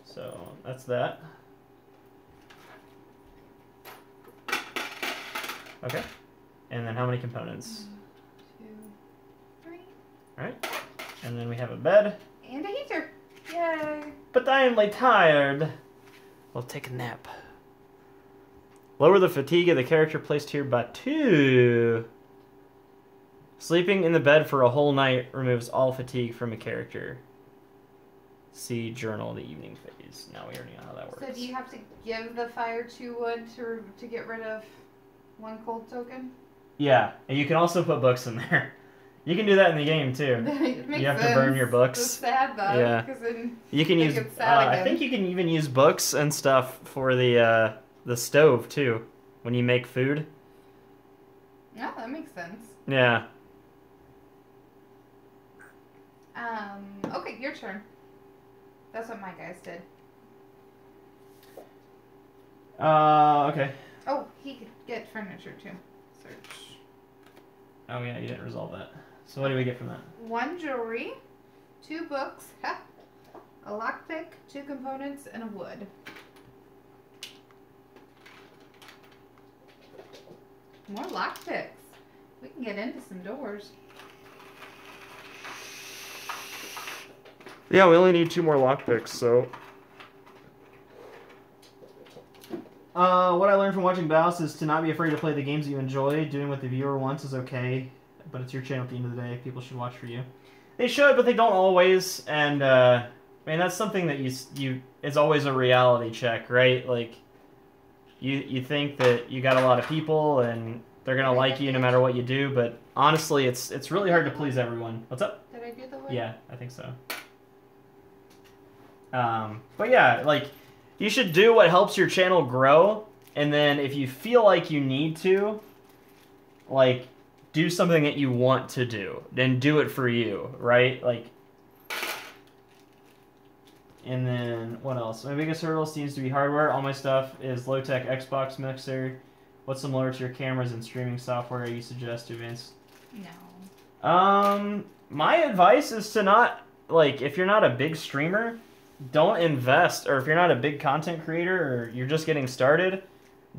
Speaker 1: So that's that. Okay. And then how many components?
Speaker 2: 1, 2, 3.
Speaker 1: All right. And then we have a bed.
Speaker 2: And a heater. Yay.
Speaker 1: But I am like tired. We'll take a nap. Lower the fatigue of the character placed here by 2. Sleeping in the bed for a whole night removes all fatigue from a character. See journal the evening phase. Now we already know how that works.
Speaker 2: So do you have to give the fire 2 wood to get rid of 1 cold token?
Speaker 1: Yeah, and you can also put books in there. You can do that in the game too.
Speaker 2: It makes
Speaker 1: You have
Speaker 2: sense.
Speaker 1: to burn your books.
Speaker 2: It's sad though.
Speaker 1: Yeah.
Speaker 2: Then
Speaker 1: You can use. I think you can even use books and stuff for the stove too, when you make food.
Speaker 2: Yeah, that makes sense.
Speaker 1: Yeah.
Speaker 2: Okay, your turn. That's what my guys did.
Speaker 1: Okay.
Speaker 2: Oh, he could get furniture too. Search.
Speaker 1: Oh yeah, you didn't resolve that. So what do we get from that?
Speaker 2: 1 jewelry, 2 books, a lockpick, 2 components, and a wood. More lockpicks. We can get into some doors.
Speaker 1: Yeah, we only need 2 more lockpicks, so. What I learned from watching Baus is to not be afraid to play the games that you enjoy. Doing what the viewer wants is okay. but it's your channel at the end of the day. People should watch for you. They should, but they don't always. And I mean, that's something that you is always a reality check, right? Like, you think that you got a lot of people and they're gonna like you no matter what you do, but honestly, it's really hard to please everyone. What's up?
Speaker 2: Did I do the wood?
Speaker 1: Yeah, I think so. But yeah, like, you should do what helps your channel grow, and then if you feel like you need to, like, do something that you want to do, then do it for you, right? Like, and then what else? My biggest hurdle seems to be hardware. All my stuff is low-tech Xbox mixer. What's similar to your cameras and streaming software you suggest to advance?
Speaker 2: No.
Speaker 1: My advice is to not, like, if you're not a big streamer, don't invest, or if you're not a big content creator or you're just getting started,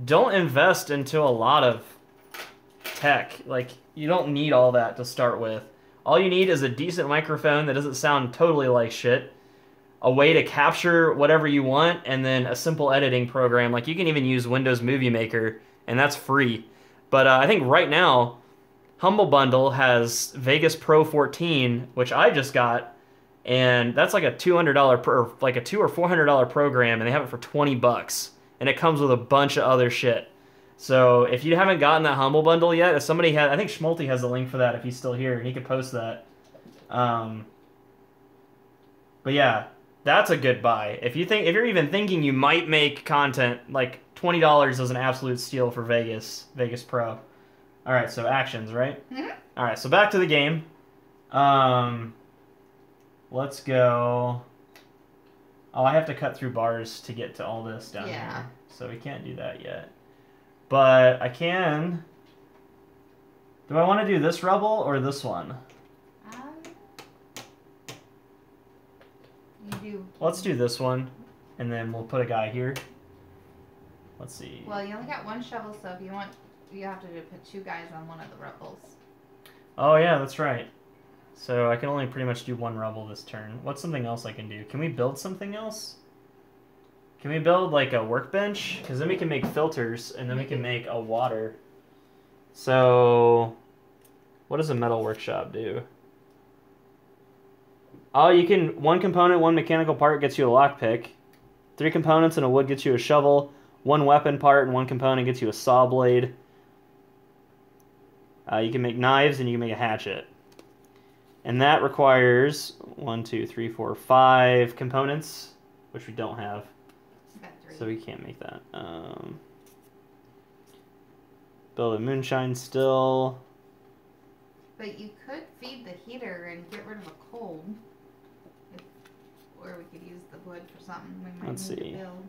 Speaker 1: don't invest into a lot of tech. Like, you don't need all that to start with. All you need is a decent microphone that doesn't sound totally like shit, a way to capture whatever you want, and then a simple editing program. Like, you can even use Windows Movie Maker, and that's free. But I think right now, Humble Bundle has Vegas Pro 14, which I just got, and that's like a $200 or like a $200 or $400 program, and they have it for $20, and it comes with a bunch of other shit. So if you haven't gotten that Humble Bundle yet, if somebody had, I think Schmalti has a link for that if he's still here, and he could post that. But yeah, that's a good buy. If you're even thinking you might make content, like $20 is an absolute steal for Vegas Pro. All right, so actions, right?
Speaker 2: Mm-hmm.
Speaker 1: All right, so back to the game. Let's go. Oh, I have to cut through bars to get to all this down here, so we can't do that yet. But I can. Do I want to do this rubble or this one?
Speaker 2: You do.
Speaker 1: Let's do this one, and then we'll put a guy here. Let's see.
Speaker 2: Well, you only got one shovel, so if you want, you have to put two guys on one of the rubbles.
Speaker 1: Oh yeah, that's right. So I can only pretty much do one rubble this turn. What's something else I can do? Can we build something else? Can we build like a workbench? Because then we can make filters, and then we can make a water. So what does a metal workshop do? Oh, you can, one component, one mechanical part gets you a lockpick. 3 components and a wood gets you a shovel. 1 weapon part and 1 component gets you a saw blade. You can make knives and you can make a hatchet. And that requires 1, 2, 3, 4, 5 components, which we don't have.
Speaker 2: Got 3.
Speaker 1: So we can't make that. Build a moonshine still.
Speaker 2: But you could feed the heater and get rid of the cold. Or we could use the wood for something we might
Speaker 1: Let's
Speaker 2: need
Speaker 1: see.
Speaker 2: to build.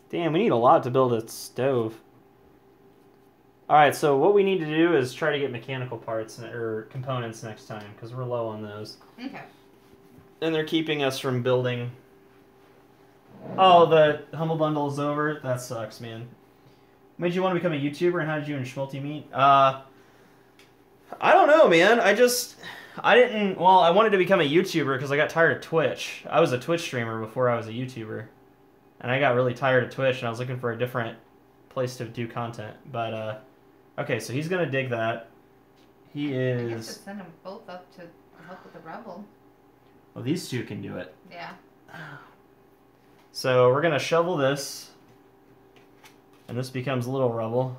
Speaker 1: Damn, we need a lot to build a stove. Alright, so what we need to do is try to get mechanical parts or components next time, because we're low on those.
Speaker 2: Okay.
Speaker 1: And they're keeping us from building. Oh, the Humble Bundle is over? That sucks, man. Made you want to become a YouTuber, and how did you and Schmalti meet? I don't know, man. I wanted to become a YouTuber because I got tired of Twitch. I was a Twitch streamer before I was a YouTuber. And I got really tired of Twitch, and I was looking for a different place to do content. But, okay, so he's going to dig that. He is...
Speaker 2: I guess just send them both up to help with the rubble.
Speaker 1: Well, these two can do it.
Speaker 2: Yeah.
Speaker 1: So we're going to shovel this. And this becomes Little Rubble.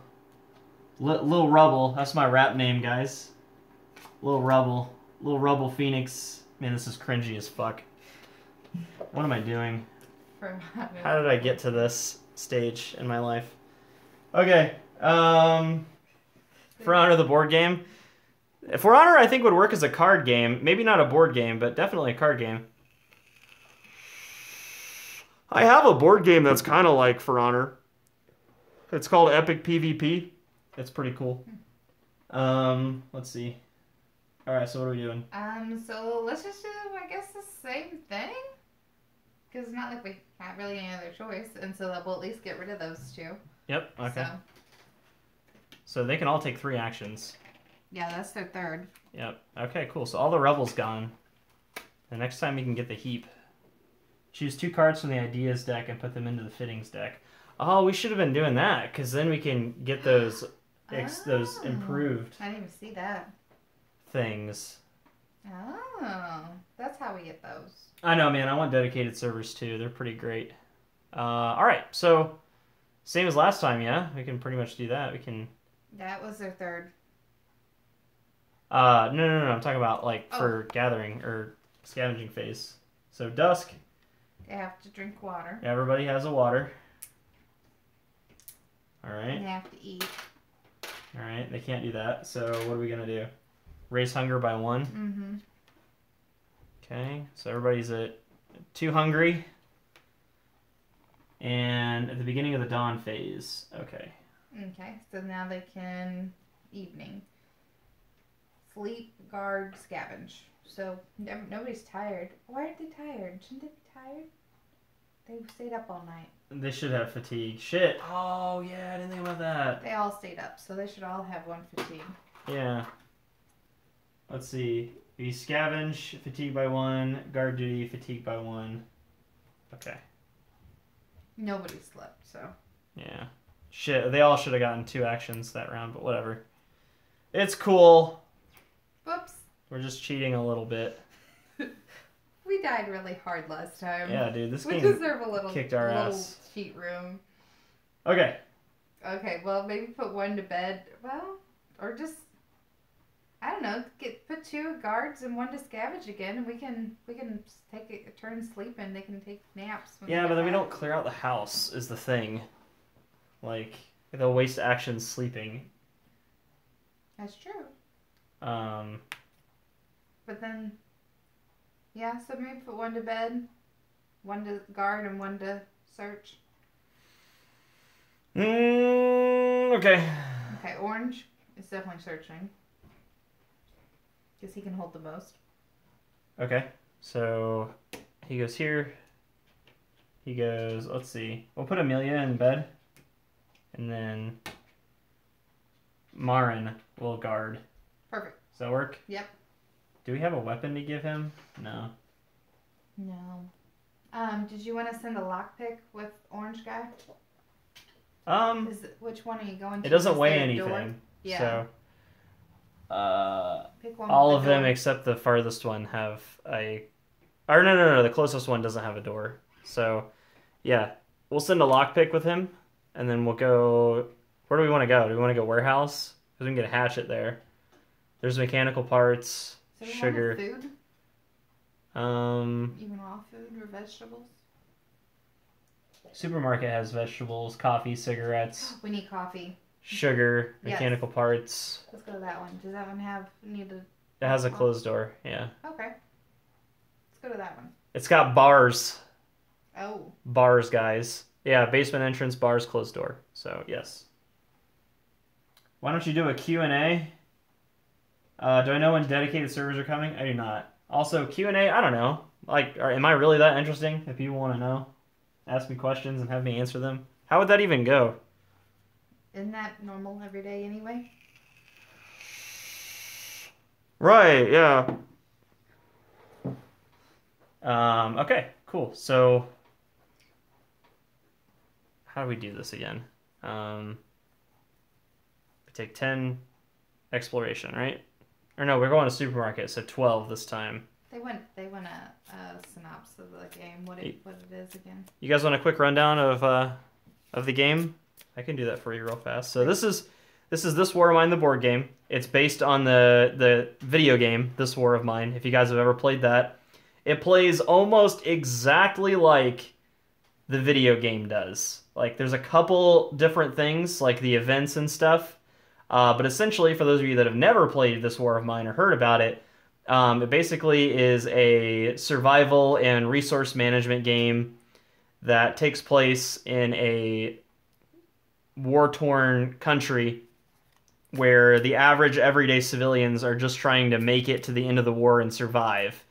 Speaker 1: Little Rubble. That's my rap name, guys. Little Rubble. Little Rubble Phoenix. Man, this is cringy as fuck. What am I doing? How did I get to this stage in my life? Okay. For Honor the board game. For Honor, I think would work as a card game. Maybe not a board game, but definitely a card game. I have a board game that's kind of like For Honor. It's called Epic PvP. It's pretty cool. Let's see. Alright, so what are we doing?
Speaker 2: So let's just do, I guess, the same thing? Because it's not like we have really any other choice, and so that we'll at least get rid of those two.
Speaker 1: Yep, okay. So they can all take 3 actions.
Speaker 2: Yeah, that's their third.
Speaker 1: Yep, okay, cool. So all the rebels gone. The next time you can get the heap. Choose 2 cards from the ideas deck and put them into the fittings deck. Oh, we should have been doing that, because then we can get those those
Speaker 2: Oh,
Speaker 1: improved
Speaker 2: I didn't even see that.
Speaker 1: things.
Speaker 2: Oh, that's how we get those.
Speaker 1: I know, man. I want dedicated servers too. They're pretty great. All right, so same as last time, yeah. We can pretty much do that. We can.
Speaker 2: That was their third.
Speaker 1: No. I'm talking about like for gathering or scavenging phase. So dusk.
Speaker 2: They have to drink water.
Speaker 1: Everybody has a water. All right.
Speaker 2: And they have to eat.
Speaker 1: All right. They can't do that. So what are we gonna do? Raise hunger by 1.
Speaker 2: Mm-hmm.
Speaker 1: Okay. So everybody's at 2 hungry. And at the beginning of the dawn phase. Okay.
Speaker 2: Okay. So now they can evening. Sleep, guard, scavenge. So nobody's tired. Why aren't they tired? Shouldn't they be tired? They stayed up all night.
Speaker 1: They should have fatigue. Shit. Oh, yeah, I didn't think about that.
Speaker 2: They all stayed up, so they should all have 1 fatigue.
Speaker 1: Yeah. Let's see. We scavenge, fatigue by 1. Guard duty, fatigue by 1. Okay.
Speaker 2: Nobody slept, so.
Speaker 1: Yeah. Shit, they all should have gotten 2 actions that round, but whatever. It's cool.
Speaker 2: Whoops.
Speaker 1: We're just cheating a little bit.
Speaker 2: We died really hard last time.
Speaker 1: Yeah, dude, this game
Speaker 2: deserve a little,
Speaker 1: kicked our
Speaker 2: little
Speaker 1: ass.
Speaker 2: cheat room.
Speaker 1: Okay.
Speaker 2: Okay, well, maybe put 1 to bed. Well, or just, I don't know, put 2 guards and 1 to scavenge again, and we can take a turn sleeping. They can take naps.
Speaker 1: Yeah, but then we don't clear out the house is the thing. Like, they'll waste actions sleeping.
Speaker 2: That's true. But then, yeah, so maybe put 1 to bed, 1 to guard, and 1 to search.
Speaker 1: Okay.
Speaker 2: Okay, orange is definitely searching. Because he can hold the most.
Speaker 1: Okay, so he goes here. He goes, let's see. We'll put Amelia in bed. And then Marin will guard.
Speaker 2: Perfect.
Speaker 1: Does that work?
Speaker 2: Yep.
Speaker 1: Do we have a weapon to give him? No.
Speaker 2: No. Did you want to send a lockpick with orange guy? Which one are you going to?
Speaker 1: It doesn't
Speaker 2: Is
Speaker 1: weigh
Speaker 2: there a
Speaker 1: anything.
Speaker 2: door? Yeah.
Speaker 1: So,
Speaker 2: pick one
Speaker 1: all
Speaker 2: with
Speaker 1: of
Speaker 2: a
Speaker 1: them
Speaker 2: door.
Speaker 1: except the farthest one have a. Or no. The closest one doesn't have a door. So, yeah, we'll send a lockpick with him, and then we'll go. Where do we want to go? Do we want to go warehouse? Because we can get a hatchet there. There's mechanical parts, sugar.
Speaker 2: Food? Even raw food or vegetables?
Speaker 1: Supermarket has vegetables, coffee, cigarettes,
Speaker 2: We need coffee.
Speaker 1: sugar,
Speaker 2: Yes.
Speaker 1: mechanical parts.
Speaker 2: Let's go to that one. Does that one need a...
Speaker 1: It has a closed door, yeah.
Speaker 2: Okay. Let's go to that one.
Speaker 1: It's got bars.
Speaker 2: Oh.
Speaker 1: Bars, guys. Yeah, basement entrance, bars, closed door. So, yes. Why don't you do a Q&A? Do I know when dedicated servers are coming? I do not. Also, Q&A, I don't know. Like, am I really that interesting if people want to know? Ask me questions and have me answer them? How would that even go?
Speaker 2: Isn't that normal every day anyway?
Speaker 1: Right, yeah. Okay, cool. So, how do we do this again? We take 10 exploration, right? Or no, we're going to supermarket, so 12 this time.
Speaker 2: They want a synopsis of the game, what it is again.
Speaker 1: You guys want a quick rundown of the game? I can do that for you real fast. So this is This War of Mine, the board game. It's based on the video game, This War of Mine, if you guys have ever played that. It plays almost exactly like the video game does. Like, there's a couple different things, like the events and stuff. But essentially, for those of you that have never played This War of Mine or heard about it, it basically is a survival and resource management game that takes place in a war-torn country where the average everyday civilians are just trying to make it to the end of the war and survive.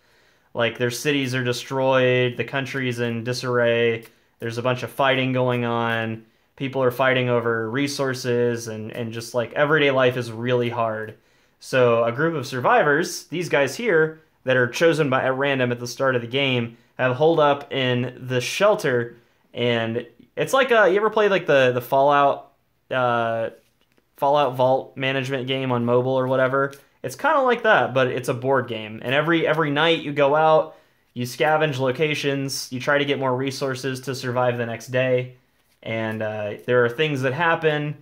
Speaker 1: Like, their cities are destroyed, the country's in disarray, there's a bunch of fighting going on, people are fighting over resources, and just, like, everyday life is really hard. So a group of survivors, these guys here, that are chosen at random at the start of the game, have holed up in the shelter, and it's like, you ever played, like, the Fallout Fallout Vault management game on mobile or whatever. It's kind of like that, but it's a board game. And every night you go out, you scavenge locations, you try to get more resources to survive the next day, and there are things that happen,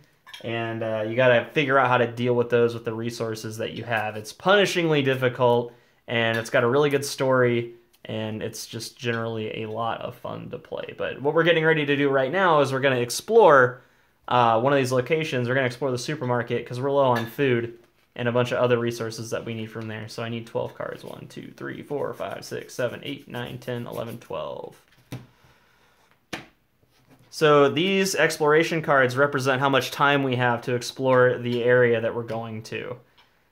Speaker 1: and you got to figure out how to deal with those with the resources that you have. It's punishingly difficult, and it's got a really good story, and it's just generally a lot of fun to play. But what we're getting ready to do right now is we're going to explore one of these locations. We're going to explore the supermarket because we're low on food and a bunch of other resources that we need from there. So I need 12 cards. 1, 2, 3, 4, 5, 6, 7, 8, 9, 10, 11, 12. So these exploration cards represent how much time we have to explore the area that we're going to.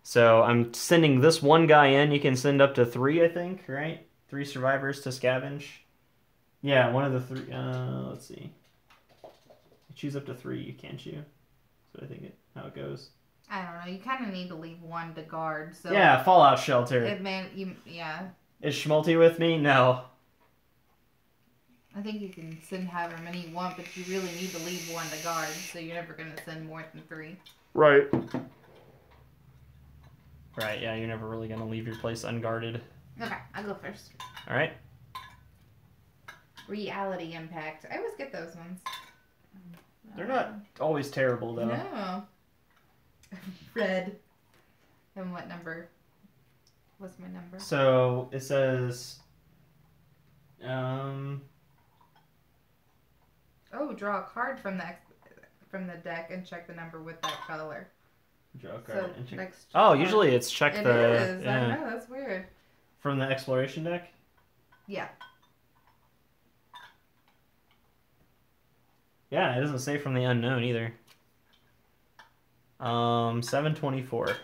Speaker 1: So I'm sending this one guy in. You can send up to 3, I think, right? 3 survivors to scavenge. Yeah, one of the 3. Let's see. You choose up to 3, can't you? So I think how it goes.
Speaker 2: I don't know. You kind of need to leave 1 to guard. So
Speaker 1: yeah, Fallout Shelter.
Speaker 2: Yeah.
Speaker 1: Is Schmalti with me? No.
Speaker 2: I think you can send however many you want, but you really need to leave 1 to guard, so you're never going to send more than 3.
Speaker 1: Right. Right, yeah, you're never really going to leave your place unguarded.
Speaker 2: Okay, I'll go first.
Speaker 1: All right.
Speaker 2: Reality Impact. I always get those ones.
Speaker 1: They're not always terrible, though.
Speaker 2: No. Red. And what number? What's my number?
Speaker 1: So it says,
Speaker 2: Oh, draw a card from the deck and check the number with that color.
Speaker 1: Draw a card and check.
Speaker 2: Next
Speaker 1: Usually it's check
Speaker 2: it
Speaker 1: the.
Speaker 2: Is.
Speaker 1: Yeah.
Speaker 2: I know, that's weird.
Speaker 1: From the exploration deck.
Speaker 2: Yeah.
Speaker 1: Yeah, it doesn't say from the unknown either. 724.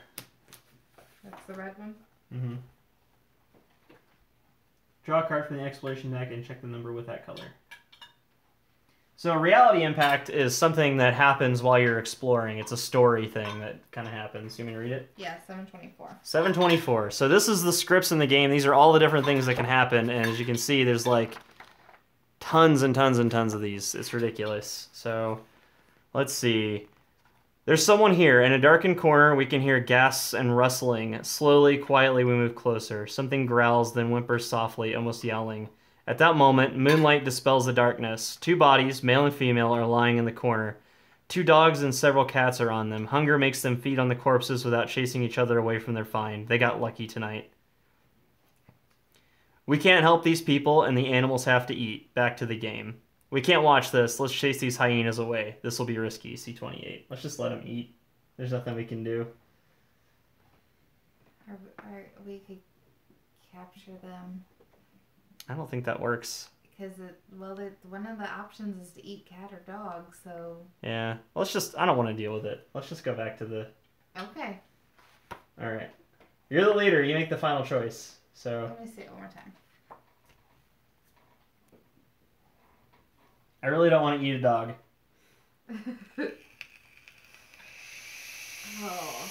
Speaker 2: That's the red one.
Speaker 1: Mm-hmm. Draw a card from the exploration deck and check the number with that color. So reality impact is something that happens while you're exploring. It's a story thing that kind of happens. You want me to read it?
Speaker 2: Yeah, 724.
Speaker 1: 724. So this is the scripts in the game. These are all the different things that can happen. And as you can see, there's like tons and tons and tons of these. It's ridiculous. So let's see. There's someone here. In a darkened corner, we can hear gasps and rustling. Slowly, quietly, we move closer. Something growls, then whimpers softly, almost yowling. At that moment, moonlight dispels the darkness. 2 bodies, male and female, are lying in the corner. 2 dogs and several cats are on them. Hunger makes them feed on the corpses without chasing each other away from their find. They got lucky tonight. We can't help these people, and the animals have to eat. Back to the game. We can't watch this. Let's chase these hyenas away. This will be risky. C28. Let's just let them eat. There's nothing we can do.
Speaker 2: We could capture them.
Speaker 1: I don't think that works.
Speaker 2: Because, one of the options is to eat cat or dog, so...
Speaker 1: Yeah. Let's just... I don't want to deal with it. Let's just go back to the...
Speaker 2: Okay.
Speaker 1: Alright. You're the leader. You make the final choice. So...
Speaker 2: Let me say it one more time.
Speaker 1: I really don't want to eat a dog.
Speaker 2: Oh.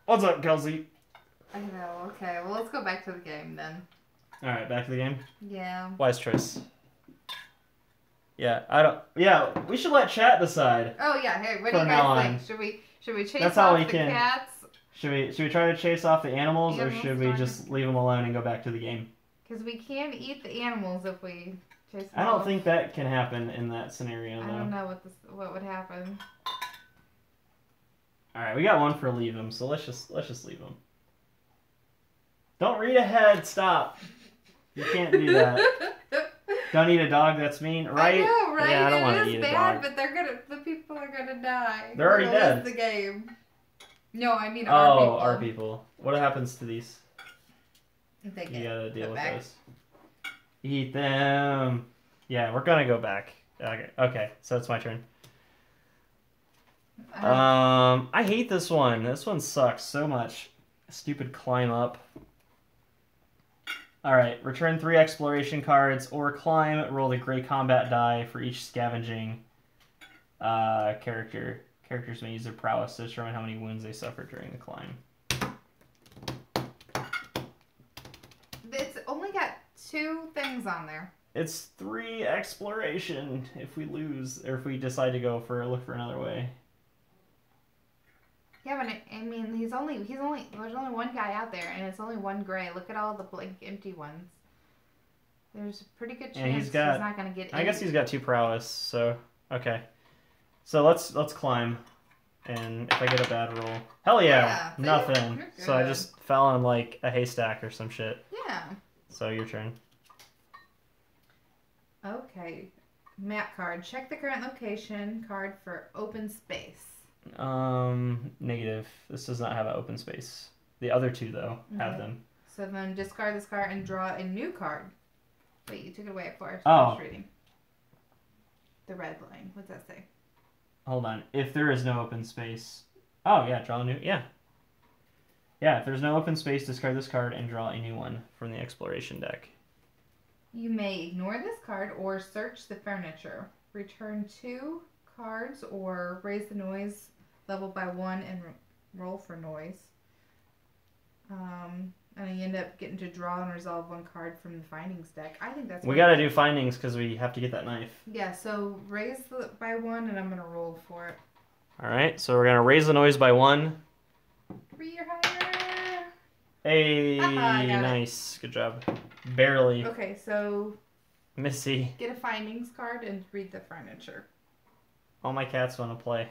Speaker 1: What's up, Kelsey?
Speaker 2: I know, okay. Well, let's go back to the game then.
Speaker 1: Alright, back to the game.
Speaker 2: Yeah.
Speaker 1: Wise choice. Yeah, I don't... Yeah, we should let chat decide.
Speaker 2: Oh, yeah. Hey, what do you guys think? Should we chase off the cats?
Speaker 1: Should we try to chase off the animals or should we just leave them alone and go back to the game?
Speaker 2: Because we can eat the animals if we chase them
Speaker 1: I don't
Speaker 2: off.
Speaker 1: think that can happen in that scenario, though.
Speaker 2: I don't know what would happen.
Speaker 1: Alright, we got one for leave them, so let's just leave them. Don't read ahead, stop. You can't do that. Don't eat a dog, that's mean, right?
Speaker 2: I know, right?
Speaker 1: Yeah, I don't want to
Speaker 2: eat
Speaker 1: eat
Speaker 2: bad,
Speaker 1: a dog.
Speaker 2: But the people are gonna die.
Speaker 1: They're already dead.
Speaker 2: The game. No, I mean our people.
Speaker 1: Oh, our people. What happens to these?
Speaker 2: They
Speaker 1: You gotta deal with
Speaker 2: back.
Speaker 1: those. Eat them. Yeah, we're gonna go back. Okay, so it's my turn. I hate this one. This one sucks so much. Stupid climb up. Alright, return 3 exploration cards or climb. Roll the gray combat die for each scavenging character. Characters may use their prowess to determine how many wounds they suffered during the climb.
Speaker 2: It's only got 2 things on there.
Speaker 1: It's 3 exploration if we lose, or if we decide to go for look for another way.
Speaker 2: Yeah, but I mean, there's only one guy out there, and it's only 1 gray. Look at all the blank, empty ones. There's a pretty good chance he's not gonna get.
Speaker 1: I guess he's got 2 prowess, so okay. So let's climb, and if I get a bad roll, hell yeah, nothing. So I just fell on like a haystack or some shit.
Speaker 2: Yeah.
Speaker 1: So your turn.
Speaker 2: Okay, map card. Check the current location card for open space.
Speaker 1: Negative. This does not have an open space. The other 2 though have them.
Speaker 2: So then discard this card and draw a new card. Wait, you took it away at first.
Speaker 1: Oh.
Speaker 2: Reading. The red line. What's that say?
Speaker 1: Hold on. If there is no open space. Oh yeah, draw a new. Yeah. Yeah. If there's no open space, discard this card and draw a new one from the exploration deck.
Speaker 2: You may ignore this card or search the furniture. Return 2 cards or raise the noise level by 1 and roll for noise. And you end up getting to draw and resolve 1 card from the findings deck. I think that's.
Speaker 1: We gotta do findings because we have to get that knife.
Speaker 2: Yeah, so raise by 1 and I'm gonna roll for it.
Speaker 1: All right, so we're gonna raise the noise by 1.
Speaker 2: 3 or higher.
Speaker 1: Hey, nice, good job. Barely.
Speaker 2: Okay, so.
Speaker 1: Missy.
Speaker 2: Get a findings card and read the furniture.
Speaker 1: All my cats want to play.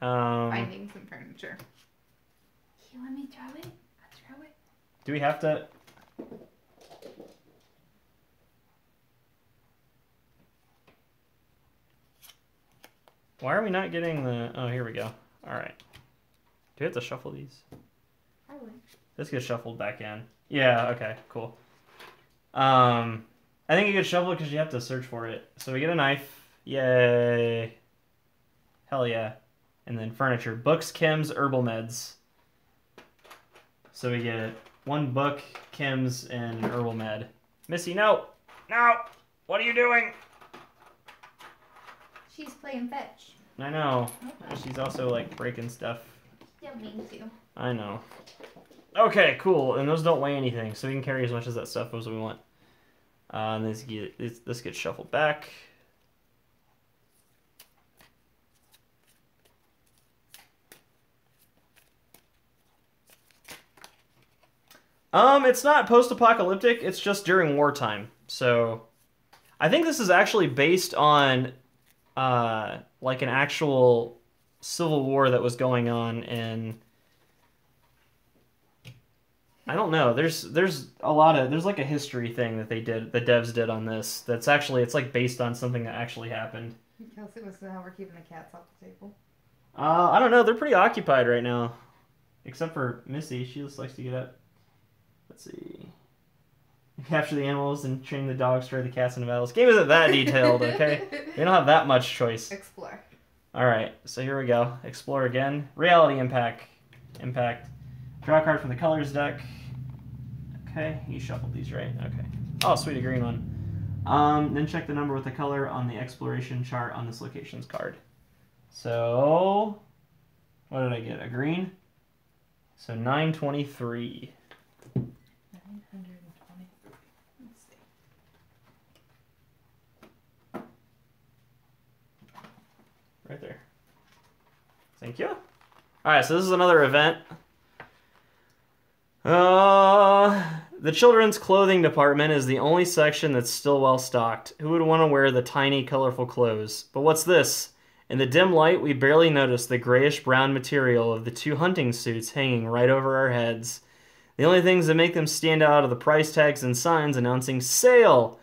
Speaker 2: Findings and furniture. You let me throw it? I'll throw it.
Speaker 1: Do we have to? Why are we not getting the? Oh, here we go. All right. Do we have to shuffle these?
Speaker 2: Probably.
Speaker 1: This gets shuffled back in. Yeah. Okay. Cool. I think it gets shuffled because you have to search for it. So we get a knife. Yay. Hell yeah. And then furniture. Books, chems, herbal meds. So we get 1 book, chems, and an herbal med. Missy, no! No! What are you doing?
Speaker 2: She's playing fetch.
Speaker 1: I know. She's also like breaking stuff.
Speaker 2: She don't mean to.
Speaker 1: I know. Okay, cool. And those don't weigh anything, so we can carry as much of that stuff as we want. And this gets shuffled back. It's not post-apocalyptic, it's just during wartime. So, I think this is actually based on, like an actual civil war that was going on in... I don't know, there's a lot of... There's like a history thing that the devs did on this, that's actually, it's like based on something that actually happened.
Speaker 2: Kelsey was how we're keeping the cats off the table.
Speaker 1: I don't know, they're pretty occupied right now. Except for Missy, she just likes to get up. Let's see. Capture the animals and train the dogs, spray the cats into battles. Game isn't that detailed, okay? We don't have that much choice.
Speaker 2: Explore.
Speaker 1: Alright, so here we go. Explore again. Reality impact. Draw a card from the colors deck. Okay, you shuffled these, right? Okay. Oh, sweet, a green one. Then check the number with the color on the exploration chart on this locations card. So, what did I get? A green? So 923.
Speaker 2: 923. Let's see.
Speaker 1: Right there. Thank you. Alright, so this is another event. The children's clothing department is the only section that's still well stocked. Who would want to wear the tiny, colorful clothes? But what's this? In the dim light, we barely notice the grayish-brown material of the 2 hunting suits hanging right over our heads. The only things that make them stand out are the price tags and signs announcing sale.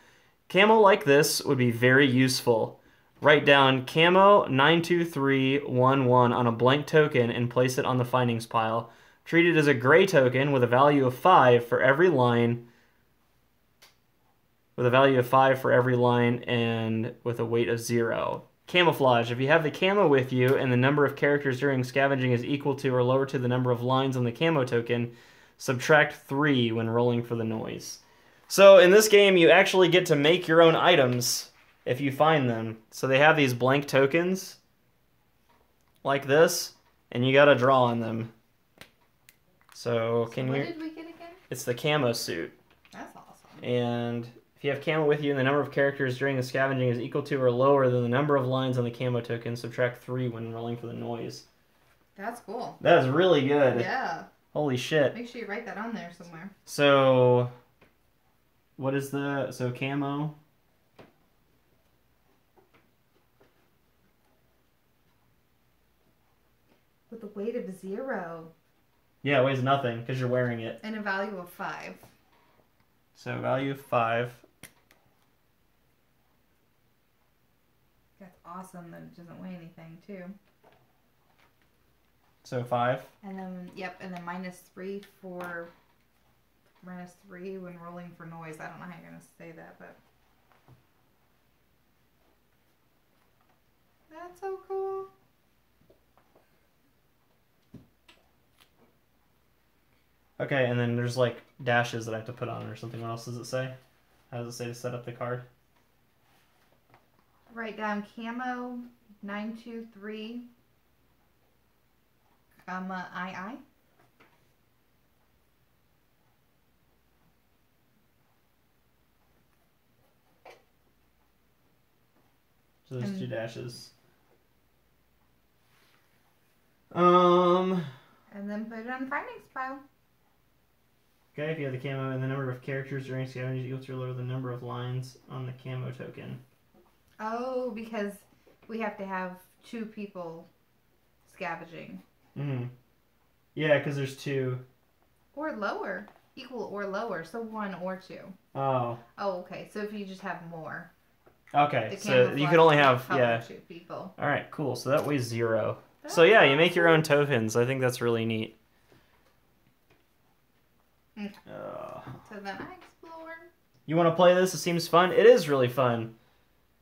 Speaker 1: Camo like this would be very useful. Write down camo 92311 on a blank token and place it on the findings pile. Treat it as a gray token with a value of 5 for every line. With a value of 5 for every line and with a weight of 0. Camouflage. If you have the camo with you and the number of characters during scavenging is equal to or lower to the number of lines on the camo token, subtract 3 when rolling for the noise. So in this game, you actually get to make your own items if you find them. So they have these blank tokens like this, and you gotta draw on them. So can you...
Speaker 2: What did we get again?
Speaker 1: It's the camo suit.
Speaker 2: That's awesome.
Speaker 1: And If you have camo with you and the number of characters during the scavenging is equal to or lower than the number of lines on the camo token, subtract 3 when rolling for the noise.
Speaker 2: That's cool.
Speaker 1: That is really good.
Speaker 2: Yeah.
Speaker 1: Holy shit.
Speaker 2: Make sure you write that on there somewhere.
Speaker 1: So, what is the... So, camo...
Speaker 2: With a weight of 0.
Speaker 1: Yeah, it weighs nothing because you're wearing it.
Speaker 2: And a value of 5.
Speaker 1: So, value 5.
Speaker 2: That's awesome that it doesn't weigh anything, too.
Speaker 1: So, 5.
Speaker 2: And then, yep, and then -3 for... -3 when rolling for noise. I don't know how you're going to say that, but... That's so cool.
Speaker 1: Okay, and then there's like dashes that I have to put on or something. What else does it say? How does it say to set up the card?
Speaker 2: Write down camo 923, II.
Speaker 1: So there's 2 dashes.
Speaker 2: And then put it on the findings pile.
Speaker 1: Okay, if you have the camo and the number of characters during scavenging equal to or lower the number of lines on the camo token.
Speaker 2: Oh, because we have to have 2 people scavenging.
Speaker 1: Mm-hmm. Yeah, because there's 2.
Speaker 2: Or lower. Equal or lower. So 1 or 2.
Speaker 1: Oh.
Speaker 2: Oh, okay. So if you just have more.
Speaker 1: Okay, so you can only have, yeah.
Speaker 2: 2 people.
Speaker 1: Alright, cool. So that weighs 0. So yeah, you make your own tokens. I think that's really neat.
Speaker 2: Okay. So then I explore.
Speaker 1: You want to play this? It seems fun. It is really fun.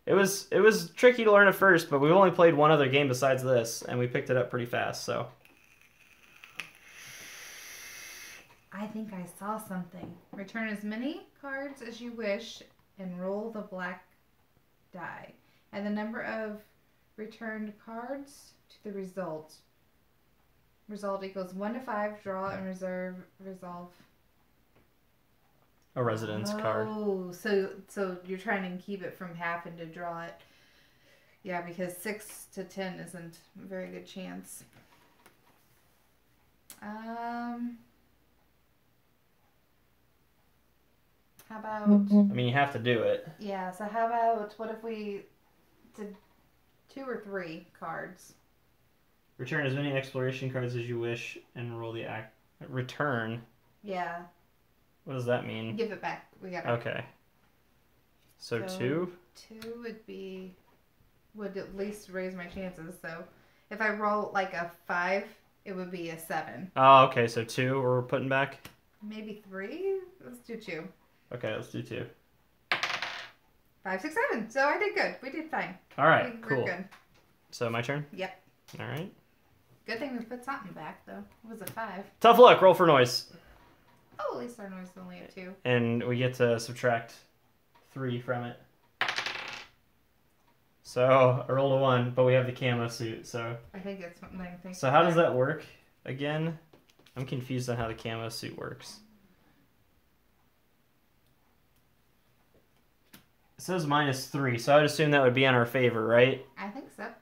Speaker 1: It was tricky to learn at first, but we've only played one other game besides this, and we picked it up pretty fast, so.
Speaker 2: I think I saw something. Return as many cards as you wish and roll the black die. Add the number of returned cards to the result. Result equals 1 to 5, draw and resolve.
Speaker 1: A residence card.
Speaker 2: Oh, so you're trying to keep it from having to draw it. Yeah, because 6 to 10 isn't a very good chance. How about...
Speaker 1: I mean, you have to do it.
Speaker 2: Yeah, so how about, what if we did 2 or 3 cards?
Speaker 1: Return as many exploration cards as you wish and roll the return.
Speaker 2: Yeah.
Speaker 1: What does that mean?
Speaker 2: Give it back. We got it.
Speaker 1: Okay. So 2?
Speaker 2: 2 would at least raise my chances. So if I roll like a 5, it would be a 7.
Speaker 1: Oh, okay. So 2 we're putting back?
Speaker 2: Maybe 3? Let's do 2.
Speaker 1: Okay, let's do 2.
Speaker 2: 5, 6, 7. So I did good. We did fine.
Speaker 1: All right, cool.
Speaker 2: We're good.
Speaker 1: So my turn?
Speaker 2: Yep.
Speaker 1: All right.
Speaker 2: Good thing we put something back, though. It was a 5.
Speaker 1: Tough luck. Roll for noise.
Speaker 2: Oh, at least our noise is only a 2.
Speaker 1: And we get to subtract 3 from it. So I rolled a 1, but we have the camo suit, so.
Speaker 2: I think it's something I think.
Speaker 1: So how does that work again? I'm confused on how the camo suit works. It says -3, so I would assume that would be in our favor, right?
Speaker 2: I think so.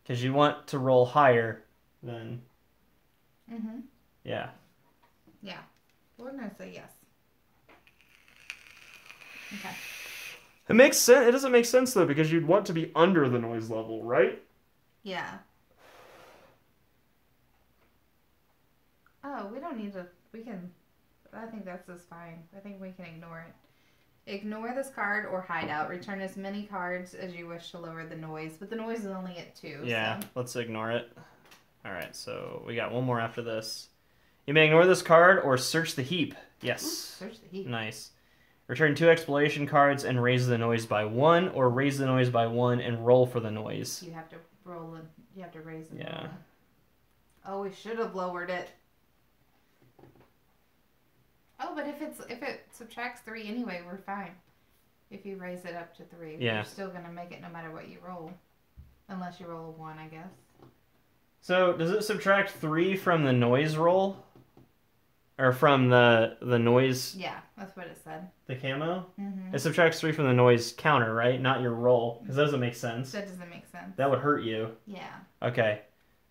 Speaker 1: Because you want to roll higher than...
Speaker 2: Mm-hmm.
Speaker 1: Yeah.
Speaker 2: Yeah. We're going to say yes. Okay.
Speaker 1: It makes sense. It doesn't make sense, though, because you'd want to be under the noise level, right?
Speaker 2: Yeah. Oh, we don't need to... We can... I think that's just fine. I think we can ignore it. Ignore this card or hide out. Return as many cards as you wish to lower the noise. But the noise is only at 2.
Speaker 1: Yeah,
Speaker 2: so.
Speaker 1: let's ignore it. Alright, so we got one more after this. You may ignore this card or search the heap. Yes.
Speaker 2: Ooh, search the heap.
Speaker 1: Nice. Return 2 exploration cards and raise the noise by 1, or raise the noise by 1 and roll for the noise.
Speaker 2: You have to roll and you have to raise it.
Speaker 1: Yeah.
Speaker 2: Oh, we should have lowered it. Oh, but if it subtracts 3 anyway, we're fine. If you raise it up to 3,
Speaker 1: yeah.
Speaker 2: You're still gonna make it no matter what you roll, unless you roll a 1, I guess.
Speaker 1: So does it subtract 3 from the noise roll? or from the noise.
Speaker 2: Yeah, that's what it said.
Speaker 1: The camo.
Speaker 2: Mm-hmm.
Speaker 1: It subtracts 3 from the noise counter, right? Not your roll, because that doesn't make sense.
Speaker 2: That doesn't make sense.
Speaker 1: That would hurt you.
Speaker 2: Yeah.
Speaker 1: Okay,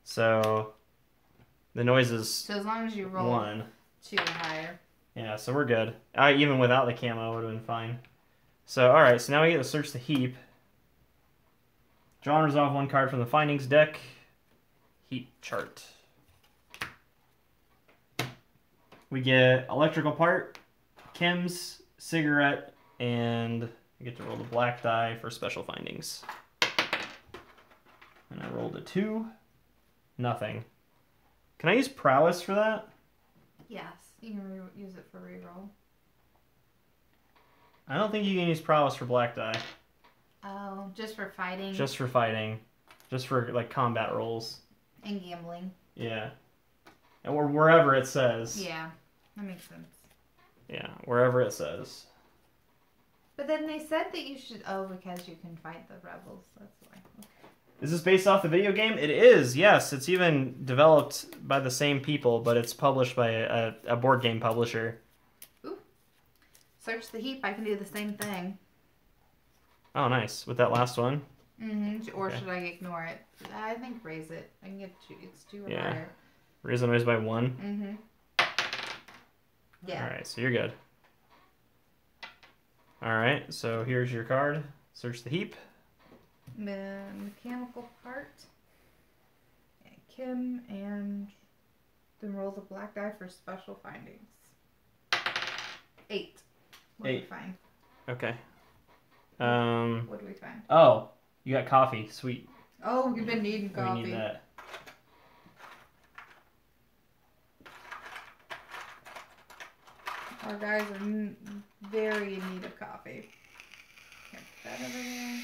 Speaker 1: so the noise is
Speaker 2: So as long as you roll
Speaker 1: 1.
Speaker 2: 2 or higher.
Speaker 1: Yeah, so we're good. Even without the camo, would have been fine. So, alright, so now we get to search the heap. Draw and resolve 1 card from the findings deck. Heap chart. We get electrical part, chems, cigarette, and we get to roll the black die for special findings. And I rolled a 2. Nothing. Can I use prowess for that?
Speaker 2: Yes, you can use it for reroll.
Speaker 1: I don't think you can use prowess for black die.
Speaker 2: Oh, just for fighting.
Speaker 1: Just for fighting. Just for, like, combat rolls.
Speaker 2: And gambling.
Speaker 1: Yeah. And wherever it says.
Speaker 2: Yeah, that makes sense.
Speaker 1: Yeah, wherever it says.
Speaker 2: But then they said that you should... Oh, because you can fight the rebels. That's why. Okay.
Speaker 1: Is this based off the video game? It is, yes. It's even developed by the same people, but it's published by a board game publisher.
Speaker 2: Ooh. Search the heap. I can do the same thing.
Speaker 1: Oh, nice. With that last one?
Speaker 2: Mm-hmm. Or
Speaker 1: Okay.
Speaker 2: should I ignore it? I think raise it. I can get 2. It's 2 or
Speaker 1: Yeah.
Speaker 2: higher.
Speaker 1: Raise the noise by 1?
Speaker 2: Mm-hmm. Yeah.
Speaker 1: Alright, so you're good. Alright, so here's your card. Search the heap.
Speaker 2: The mechanical part. And Kim, and then roll the black die for special findings. 8. What do we
Speaker 1: 8.
Speaker 2: find?
Speaker 1: Okay.
Speaker 2: What do we find?
Speaker 1: Oh, you got coffee. Sweet.
Speaker 2: Oh, you've been needing coffee.
Speaker 1: We need that.
Speaker 2: Our guys are very in need of coffee. Here, put that over there.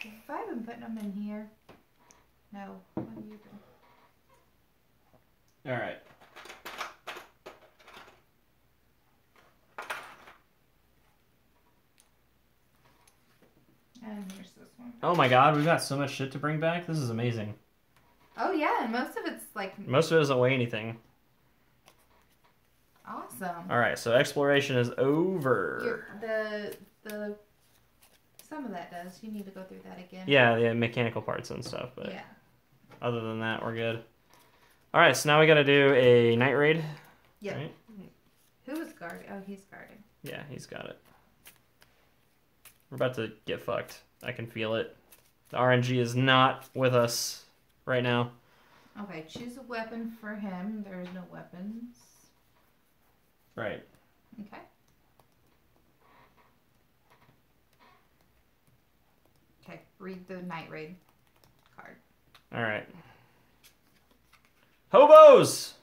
Speaker 2: Have I been putting them in here? No. What have you been?
Speaker 1: Alright.
Speaker 2: And here's this one.
Speaker 1: Oh my god, we've got so much shit to bring back. This is amazing.
Speaker 2: Oh yeah, and most of it's like
Speaker 1: Most of it doesn't weigh anything.
Speaker 2: awesome.
Speaker 1: Alright, so exploration is over.
Speaker 2: The some of that does. You need to go through that again.
Speaker 1: Yeah, the mechanical parts and stuff, but
Speaker 2: Yeah.
Speaker 1: other than that, we're good. Alright, so now we gotta do a night raid.
Speaker 2: Yep.
Speaker 1: Right?
Speaker 2: Who is guarding? Oh, he's guarding.
Speaker 1: Yeah, he's got it. We're about to get fucked. I can feel it. The RNG is not with us right now.
Speaker 2: Okay, choose a weapon for him. There's no weapons.
Speaker 1: Right.
Speaker 2: Okay. Okay, read the night raid card.
Speaker 1: Alright. Hobos!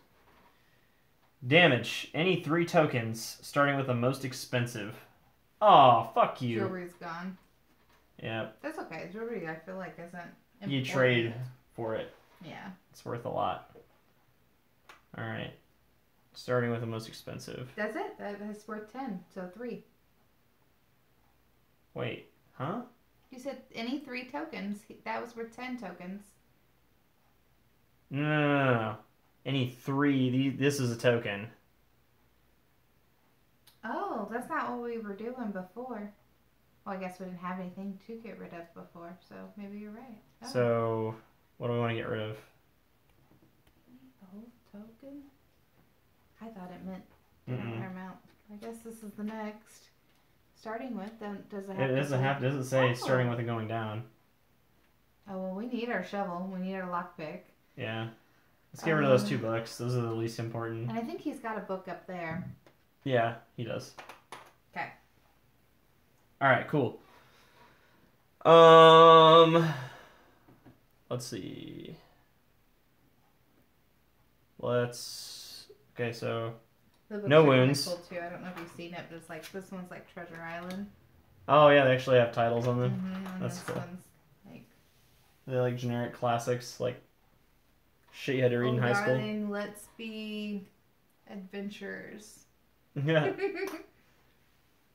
Speaker 1: Damage. Any 3 tokens, starting with the most expensive. Aw, fuck you.
Speaker 2: Jewelry's gone.
Speaker 1: Yeah,
Speaker 2: That's okay. Jewelry, I feel like, isn't important.
Speaker 1: you trade for it.
Speaker 2: Yeah.
Speaker 1: It's worth a lot. Alright. Starting with the most expensive.
Speaker 2: That's it. That's worth 10. So 3.
Speaker 1: Wait, huh?
Speaker 2: You said any 3 tokens. That was worth 10 tokens.
Speaker 1: No. Any 3. This is a token.
Speaker 2: Oh, that's not what we were doing before. Well, I guess we didn't have anything to get rid of before, so maybe you're right. Oh.
Speaker 1: So, what do we want to get rid of?
Speaker 2: The whole token? I thought it meant dollar amount. I guess this is the next. Starting with, then does it have
Speaker 1: It doesn't say
Speaker 2: Oh.
Speaker 1: starting with it going down.
Speaker 2: Oh, well, we need our shovel. We need our lockpick.
Speaker 1: Yeah. Let's get rid of those 2 books. Those are the least important.
Speaker 2: And I think he's got a book up there.
Speaker 1: Yeah, he does.
Speaker 2: Okay.
Speaker 1: Alright, cool. Let's see. Okay, so
Speaker 2: The books
Speaker 1: No
Speaker 2: are kinda
Speaker 1: wounds.
Speaker 2: Cool too. I don't know if you've seen it, but it's like this one's like Treasure Island.
Speaker 1: oh yeah, they actually have titles on them.
Speaker 2: And
Speaker 1: That's
Speaker 2: this
Speaker 1: cool.
Speaker 2: one's like
Speaker 1: They're like generic classics, like shit you had to read in high school.
Speaker 2: Darling, let's be adventurers.
Speaker 1: Yeah.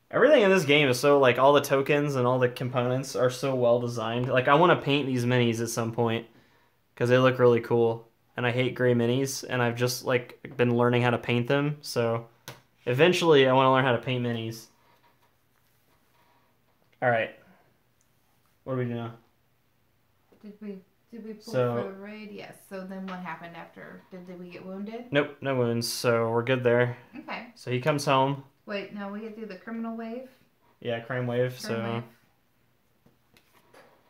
Speaker 1: Everything in this game is so, like, all the tokens and all the components are so well designed. Like, I want to paint these minis at some point because they look really cool. and I hate gray minis, and I've just like been learning how to paint them. So eventually, I want to learn how to paint minis. All right, what do we do now?
Speaker 2: Did we pull for the raid? Yes. So then what happened after? Did we get wounded?
Speaker 1: Nope, no wounds. So we're good there.
Speaker 2: Okay.
Speaker 1: So he comes home.
Speaker 2: Wait, no, we get through the criminal wave.
Speaker 1: Yeah, crime wave.
Speaker 2: Wave.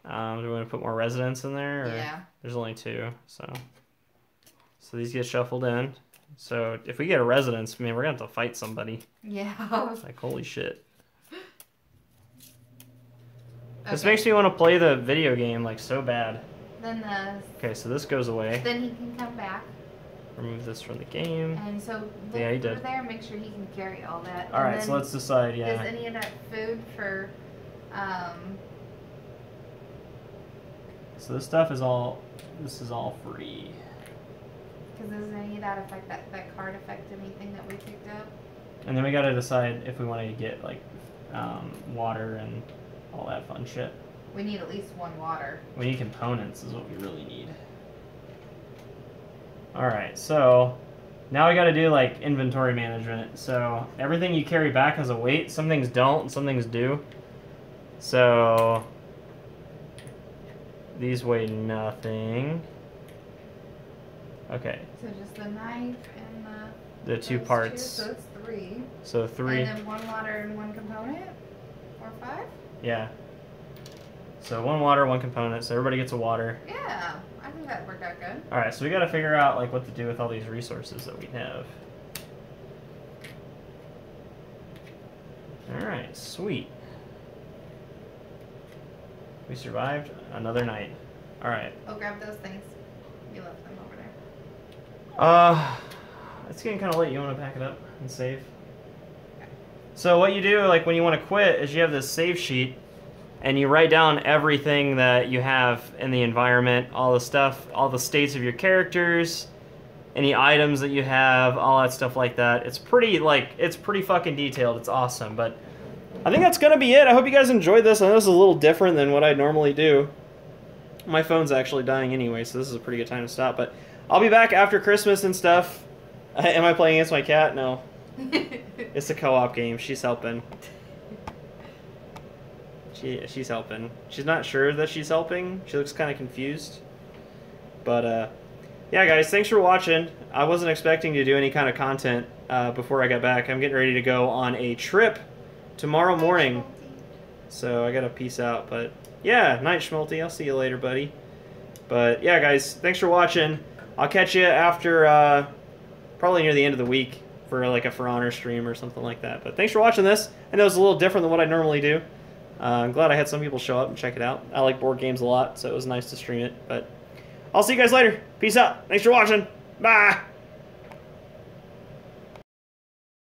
Speaker 1: Do we want to put more residents in there? Or?
Speaker 2: Yeah.
Speaker 1: There's only 2, so these get shuffled in. So if we get a residence, man, we're gonna have to fight somebody.
Speaker 2: Yeah.
Speaker 1: Like holy shit.
Speaker 2: Okay.
Speaker 1: This makes me want to play the video game like so bad.
Speaker 2: Then
Speaker 1: Okay, so this goes away.
Speaker 2: Then he can come back.
Speaker 1: Remove this from the game.
Speaker 2: And so look
Speaker 1: yeah, he
Speaker 2: over
Speaker 1: did.
Speaker 2: there, make sure he can carry all that.
Speaker 1: All right, so let's decide. Yeah.
Speaker 2: Does any of that food for
Speaker 1: So this stuff is all. This is all free.
Speaker 2: Because does any of that affect that card affect anything that we picked up?
Speaker 1: And then we gotta decide if we want to get like water and all that fun shit.
Speaker 2: We need at least 1 water.
Speaker 1: We need components is what we really need. Alright, so now we gotta do like inventory management. So everything you carry back has a weight. Some things don't and some things do. So these weigh nothing. Okay.
Speaker 2: So just the knife and
Speaker 1: the 2 parts.
Speaker 2: So it's 3.
Speaker 1: So 3.
Speaker 2: And then 1 water and 1 component? Or 5?
Speaker 1: Yeah. So 1 water, 1 component, so everybody gets a water.
Speaker 2: Yeah, I think that worked out good.
Speaker 1: Alright, so we gotta figure out like what to do with all these resources that we have. Alright, sweet. We survived another night. Alright.
Speaker 2: Oh, grab those things. You left them over there.
Speaker 1: It's getting kinda late. You wanna pack it up and save? Okay. So what you do, like when you wanna quit, is you have this save sheet and you write down everything that you have in the environment, all the stuff, all the states of your characters, any items that you have, all that stuff like that. It's pretty fucking detailed. It's awesome. But I think that's gonna be it. I hope you guys enjoyed this. I know this is a little different than what I normally do. My phone's actually dying anyway, so this is a pretty good time to stop. But I'll be back after Christmas and stuff. Am I playing against my cat? No. It's a co-op game. She's helping. She's helping. She's not sure that she's helping. She looks kind of confused. But, yeah, guys, thanks for watching. I wasn't expecting to do any kind of content before I got back. I'm getting ready to go on a trip tomorrow morning. So I got to peace out. But, yeah, night, Schmalti. I'll see you later, buddy. But, yeah, guys, thanks for watching. I'll catch you after, probably near the end of the week for, like, a For Honor stream or something like that. But thanks for watching this. I know it's a little different than what I normally do. I'm glad I had some people show up and check it out. I like board games a lot, so it was nice to stream it. But I'll see you guys later. Peace out. Thanks for watching. Bye.